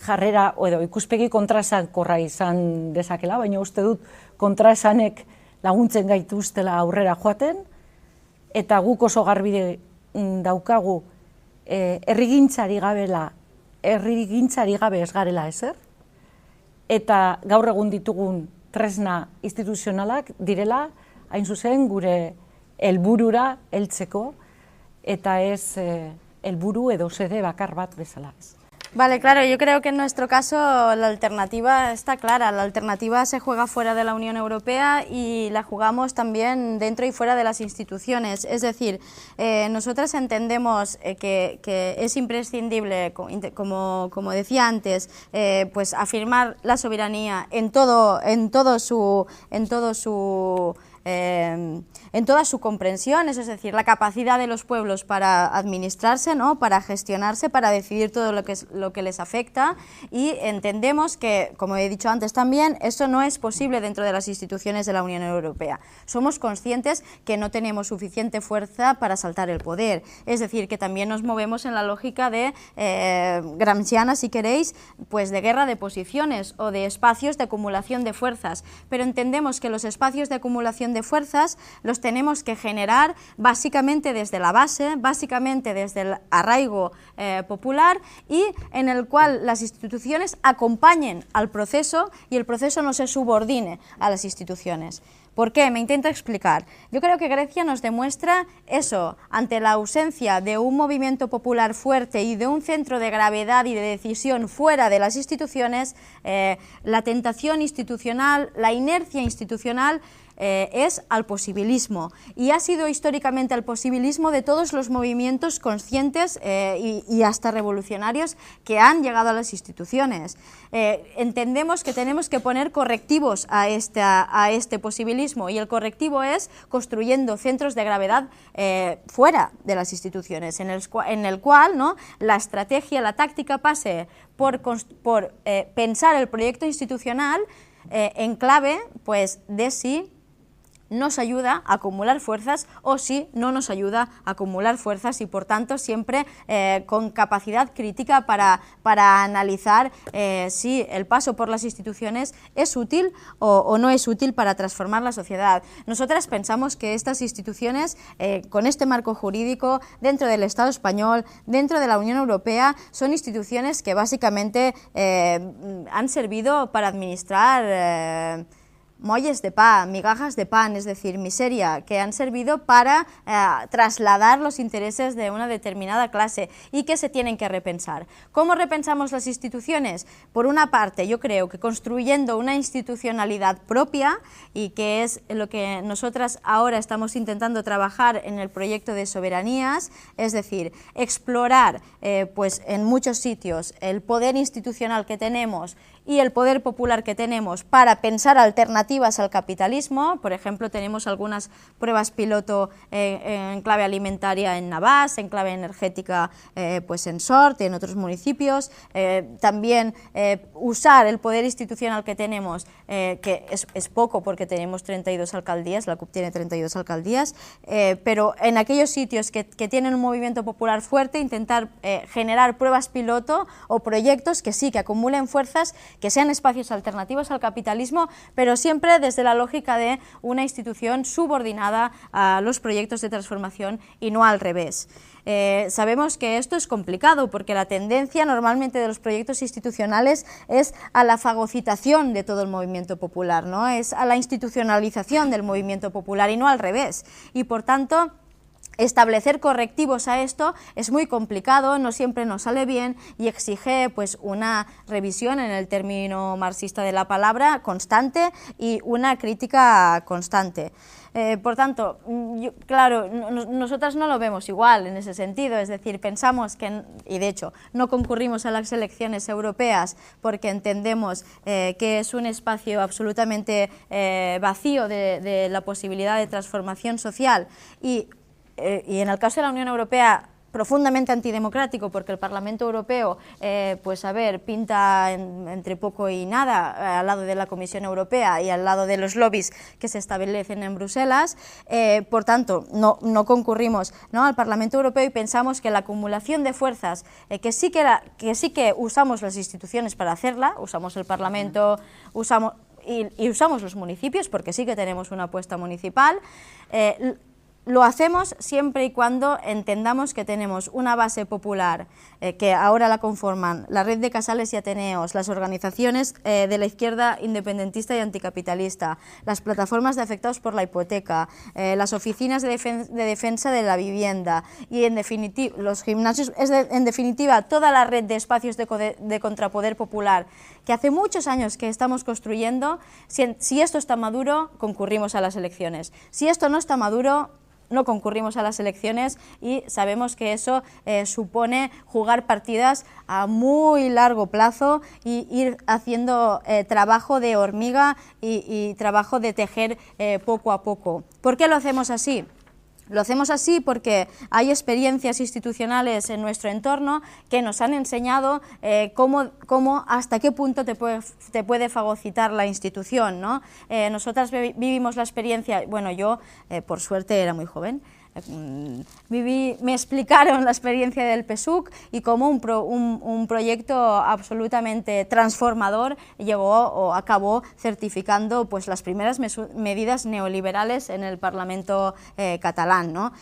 jarrera edo ikuspegi kontraesankorra izan dezakela, baina uste dut kontraesanek laguntzen gaituztela aurrera joaten, eta guk oso garbi daukagu herrigintzari gabe ez garela ezer, eta gaur egun ditugun tresna instituzionalak direla, hain zuzen gure helburura heltzeko, eta ez helburu edo sede bakar bat bezala. Vale, claro, yo creo que en nuestro caso la alternativa está clara. La alternativa se juega fuera de la Unión Europea y la jugamos también dentro y fuera de las instituciones. Es decir, nosotras entendemos que es imprescindible, como decía antes, pues afirmar la soberanía en toda su comprensión, eso es decir, la capacidad de los pueblos para administrarse, ¿no? Para gestionarse, para decidir todo lo que les afecta, y entendemos que, como he dicho antes también, eso no es posible dentro de las instituciones de la Unión Europea. Somos conscientes que no tenemos suficiente fuerza para asaltar el poder, es decir, que también nos movemos en la lógica de gramsciana, si queréis, pues de guerra de posiciones o de espacios de acumulación de fuerzas, pero entendemos que los espacios de acumulación de fuerzas los tenemos que generar básicamente desde la base, básicamente desde el arraigo popular, y en el cual las instituciones acompañen al proceso y el proceso no se subordine a las instituciones. ¿Por qué? Me intento explicar. Yo creo que Grecia nos demuestra eso, ante la ausencia de un movimiento popular fuerte y de un centro de gravedad y de decisión fuera de las instituciones, la tentación institucional, la inercia institucional es al posibilismo, y ha sido históricamente el posibilismo de todos los movimientos conscientes y hasta revolucionarios que han llegado a las instituciones. Entendemos que tenemos que poner correctivos a este posibilismo, y el correctivo es construyendo centros de gravedad fuera de las instituciones, en el cual, ¿no?, la estrategia, la táctica pase por pensar el proyecto institucional en clave, pues, de si nos ayuda a acumular fuerzas o si no nos ayuda a acumular fuerzas, y por tanto siempre con capacidad crítica para analizar si el paso por las instituciones es útil o no es útil para transformar la sociedad. Nosotras pensamos que estas instituciones, con este marco jurídico, dentro del Estado español, dentro de la Unión Europea, son instituciones que básicamente han servido para administrar molles de pan, migajas de pan, es decir, miseria, que han servido para trasladar los intereses de una determinada clase y que se tienen que repensar. ¿Cómo repensamos las instituciones? Por una parte, yo creo que construyendo una institucionalidad propia, y que es lo que nosotras ahora estamos intentando trabajar en el proyecto de soberanías, es decir, explorar pues en muchos sitios el poder institucional que tenemos y el poder popular que tenemos para pensar alternativas al capitalismo. Por ejemplo, tenemos algunas pruebas piloto en clave alimentaria en Navàs, en clave energética pues en Sort y en otros municipios. También usar el poder institucional que tenemos, que es poco porque tenemos 32 alcaldías, la CUP tiene 32 alcaldías, pero en aquellos sitios que tienen un movimiento popular fuerte, intentar generar pruebas piloto o proyectos que sí, que acumulen fuerzas, que sean espacios alternativos al capitalismo, pero siempre desde la lógica de una institución subordinada a los proyectos de transformación y no al revés. Sabemos que esto es complicado porque la tendencia normalmente de los proyectos institucionales es a la fagocitación de todo el movimiento popular, ¿no? Es a la institucionalización del movimiento popular y no al revés, y por tanto establecer correctivos a esto es muy complicado, no siempre nos sale bien y exige pues una revisión, en el término marxista de la palabra, constante y una crítica constante. Por tanto, claro, nosotras no lo vemos igual en ese sentido, es decir, pensamos que, y de hecho no concurrimos a las elecciones europeas porque entendemos que es un espacio absolutamente vacío de la posibilidad de transformación social, y en el caso de la Unión Europea profundamente antidemocrático, porque el Parlamento Europeo, pues a ver, pinta entre poco y nada al lado de la Comisión Europea y al lado de los lobbies que se establecen en Bruselas. Por tanto, no concurrimos, ¿no?, al Parlamento Europeo, y pensamos que la acumulación de fuerzas, que sí que usamos las instituciones para hacerla, usamos el Parlamento, usamos los municipios, porque sí que tenemos una apuesta municipal. Lo hacemos siempre y cuando entendamos que tenemos una base popular, que ahora la conforman la red de casales y ateneos, las organizaciones de la izquierda independentista y anticapitalista, las plataformas de afectados por la hipoteca, las oficinas de defensa de la vivienda y, en definitiva, los gimnasios, en definitiva, toda la red de espacios de contrapoder popular que hace muchos años que estamos construyendo. Si esto está maduro, concurrimos a las elecciones. Si esto no está maduro, no concurrimos a las elecciones, y sabemos que eso supone jugar partidas a muy largo plazo y ir haciendo trabajo de hormiga y trabajo de tejer poco a poco. ¿Por qué lo hacemos así? Lo hacemos así porque hay experiencias institucionales en nuestro entorno que nos han enseñado cómo hasta qué punto te puede fagocitar la institución, ¿no? Nosotras vivimos la experiencia, bueno, yo por suerte era muy joven, me explicaron la experiencia del PSUC y cómo un proyecto absolutamente transformador llegó o acabó certificando pues las primeras medidas neoliberales en el Parlamento catalán, ¿no?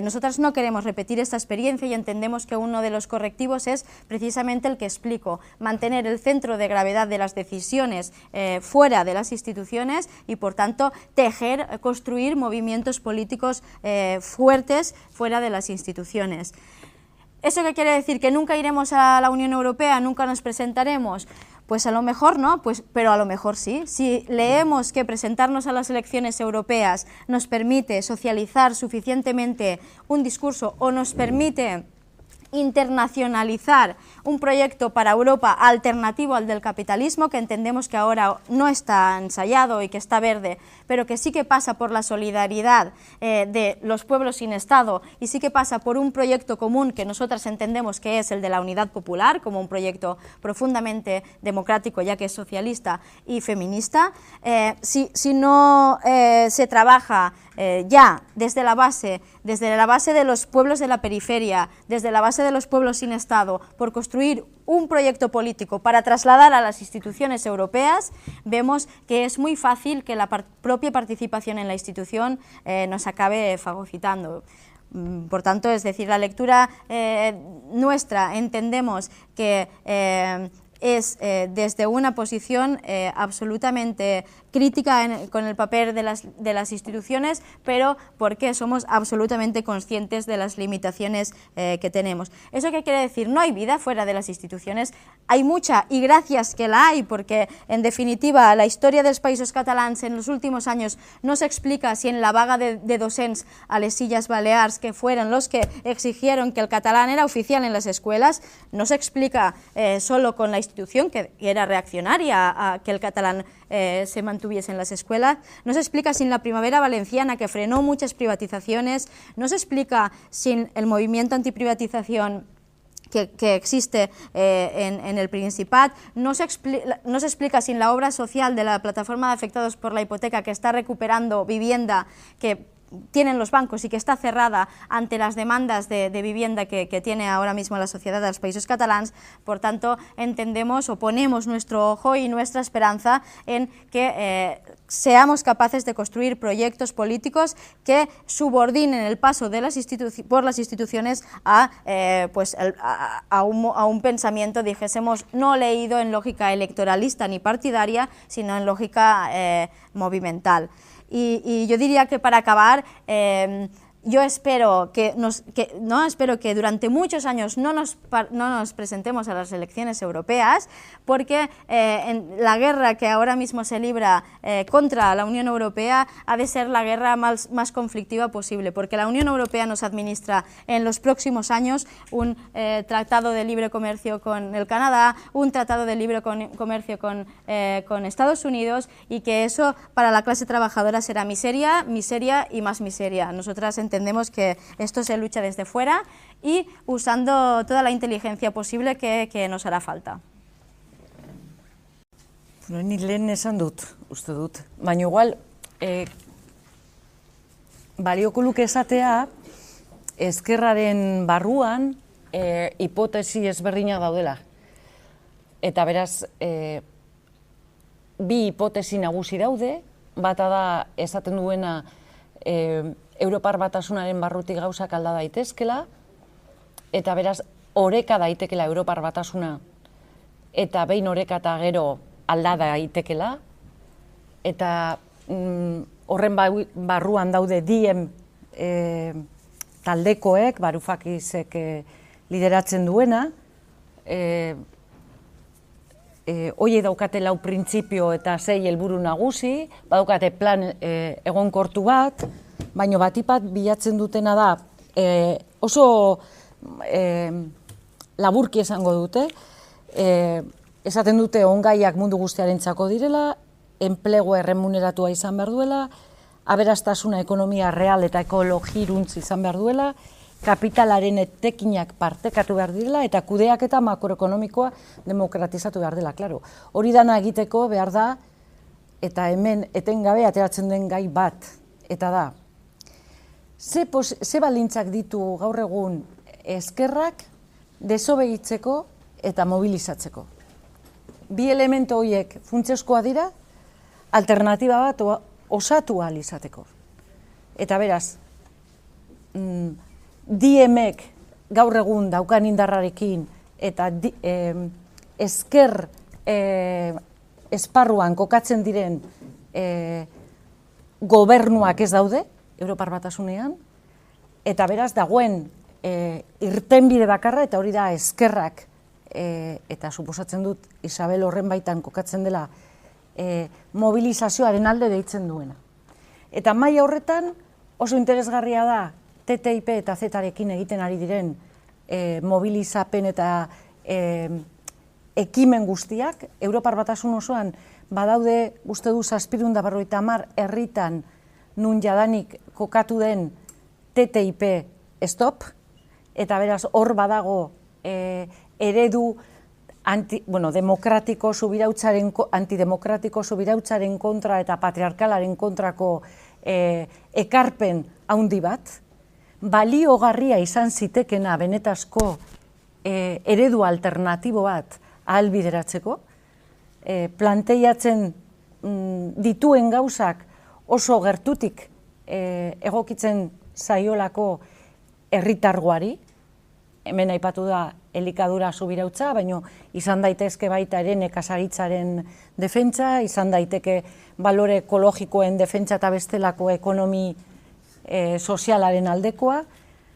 Nosotras no queremos repetir esta experiencia y entendemos que uno de los correctivos es precisamente el que explico: mantener el centro de gravedad de las decisiones fuera de las instituciones y, por tanto, construir movimientos políticos fuertes fuera de las instituciones. ¿Eso qué quiere decir? ¿Que nunca iremos a la Unión Europea, nunca nos presentaremos? Pues a lo mejor no, pero a lo mejor sí. Si leemos que presentarnos a las elecciones europeas nos permite socializar suficientemente un discurso o nos permite internacionalizar un proyecto para Europa alternativo al del capitalismo, que entendemos que ahora no está ensayado y que está verde, pero que sí que pasa por la solidaridad de los pueblos sin Estado y sí que pasa por un proyecto común que nosotras entendemos que es el de la unidad popular, como un proyecto profundamente democrático, ya que es socialista y feminista. Si no se trabaja ya desde la base de los pueblos de la periferia, desde la base de los pueblos sin Estado, por construir un proyecto político para trasladar a las instituciones europeas, vemos que es muy fácil que la propia participación en la institución nos acabe fagocitando. Por tanto, es decir, la lectura nuestra entendemos que es desde una posición absolutamente crítica con el papel de las instituciones, pero porque somos absolutamente conscientes de las limitaciones que tenemos. ¿Eso qué quiere decir? No hay vida fuera de las instituciones, hay mucha, y gracias que la hay, porque en definitiva la historia dels Països Catalans en los últimos años no se explica si en la vaga de docents a les Illes Balears, que fueron los que exigieron que el catalán era oficial en las escuelas, no se explica solo con la institución, que era reaccionaria a que el catalán se mantuviese en las escuelas, no se explica sin la Primavera Valenciana, que frenó muchas privatizaciones, no se explica sin el movimiento antiprivatización que existe en el Principat, no se explica sin la obra social de la Plataforma de Afectados por la Hipoteca, que está recuperando vivienda que tienen los bancos y que está cerrada ante las demandas de vivienda que tiene ahora mismo la sociedad de los Països Catalans. Por tanto, entendemos o ponemos nuestro ojo y nuestra esperanza en que seamos capaces de construir proyectos políticos que subordinen el paso de por las instituciones a un pensamiento, dijésemos, no leído en lógica electoralista ni partidaria, sino en lógica movimental. Y yo diría que para acabar, yo espero que durante muchos años no nos presentemos a las elecciones europeas, porque en la guerra que ahora mismo se libra contra la Unión Europea ha de ser la guerra más conflictiva posible, porque la Unión Europea nos administra en los próximos años un tratado de libre comercio con el Canadá, un tratado de libre comercio con Estados Unidos, y que eso para la clase trabajadora será miseria, miseria y más miseria. Nosotras entendemos que esto se lucha desde fuera y usando toda la inteligencia posible que nos hará falta. Ni lehen esan dut, uste dut. Baina igual, balioko luke esatea, ezkerraren barruan hipotesi ezberdinak daudela. Eta beraz, bi hipotesi nagusi daude, bata da esaten duena Europar Batasunaren barrutik gauzak alda daitezkela, eta beraz, oreka daitekela Europar Batasuna, eta behin oreka eta gero alda daitekela, eta horren barruan daude diem taldekoek, Varoufakisek lideratzen duena, hoiek daukate 4 printzipio eta 6 helburu nagusi, badaukate plan egonkortu bat, baina batipat bilatzen dutena da, oso laburki esango dute, esaten dute ongaiak mundu guztiarentzako direla, enplegu erremuneratua izan behar duela, aberastasuna ekonomia real eta ekologiruntz izan behar duela, kapitalaren etekinak partekatu behar direla, eta kudeaketa makroekonomikoa demokratizatu behar dela, klaro. Hori dana egiteko behar da, eta hemen etengabe ateratzen den gai bat, eta da, ze balintzak ditu gaur egun ezkerrak desobeditzeko eta mobilizatzeko. Bi elemento horiek funtsezkoa dira, alternatiba bat osatu ahal izateko. Eta beraz, diemek gaur egun daukan indarrarekin eta ezker esparruan kokatzen diren gobernuak ez daude, Europar Batasunean, eta beraz dagoen irtenbide bakarra, eta hori da ezkerrak, eta suposatzen dut Isabel horren baitan kokatzen dela, mobilizazioaren alde deitzen duena. Eta maila horretan oso interesgarria da TTIP eta Z-rekin egiten ari diren mobilizapen eta ekimen guztiak, Europar Batasun osoan badaude uste du 750 herritan nun jadanik kokatu den TTIP stop, eta beraz hor badago eredu antidemokratiko subirautzaren kontra eta patriarkalaren kontrako ekarpen handi bat, baliogarria izan zitekena benetazko eredu alternatibo bat ahalbideratzeko, planteiatzen dituen gauzak oso gertutik egokitzen zaiolako herritargoari, hemen aipatu da elikadura subirautza, baina izan daitezke baita ere nekazaritzaren defentsa, izan daiteke balore ekologikoen defentsa eta bestelako ekonomi sozialaren aldekoa,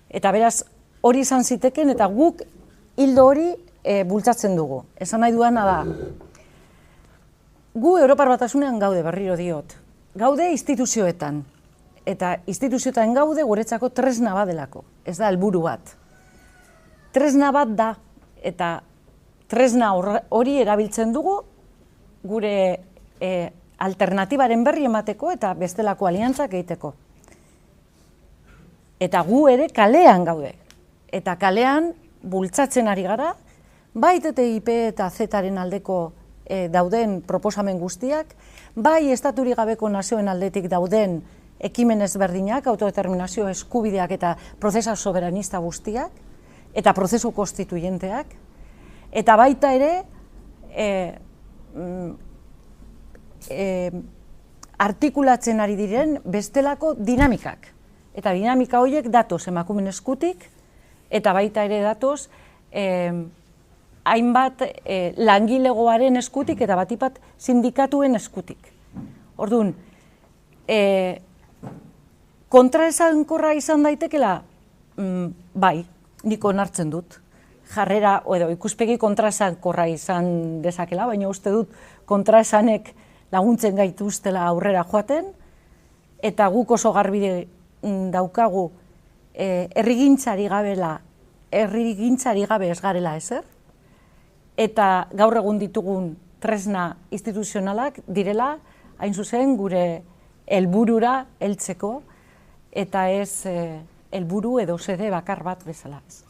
eta beraz hori izan ziteken eta guk hildo hori bultzatzen dugu. Esan nahi duana da, gu Europar Batasunean gaude, berriro diot, gaude instituzioetan, eta instituzioetan gaude guretzako tresna bat delako, ez da helburu bat. Tresna bat da, eta tresna hori erabiltzen dugu gure alternatibaren berri emateko eta bestelako aliantzak egiteko. Eta gu ere kalean gaude, eta kalean bultzatzen ari gara, bai TTIP eta CETAren aldeko dauden proposamen guztiak, bai estaturik gabeko nazioen aldetik dauden ekimen ezberdinak, autodeterminazio eskubideak eta prozesa soberanista guztiak, eta prozesu konstituyenteak, eta baita ere artikulatzen ari diren bestelako dinamikak. Eta dinamika horiek datoz emakumeen eskutik, eta baita ere datoz hainbat langilegoaren eskutik eta batipat sindikatuen eskutik. Orduan, kontraesankorra izan daitekela, bai, nik onartzen dut. Jarrera, edo ikuspegi kontraesankorra izan dezakela, baina uste dut kontraesanek laguntzen gaituztela aurrera joaten, eta guk oso garbi daukagu herrigintzari gabe ez garela ezer, eta gaur egun ditugun tresna instituzionalak direla, hain zuzen gure helburura heltzeko, eta ez helburu edo xede bakar bat bezala ez.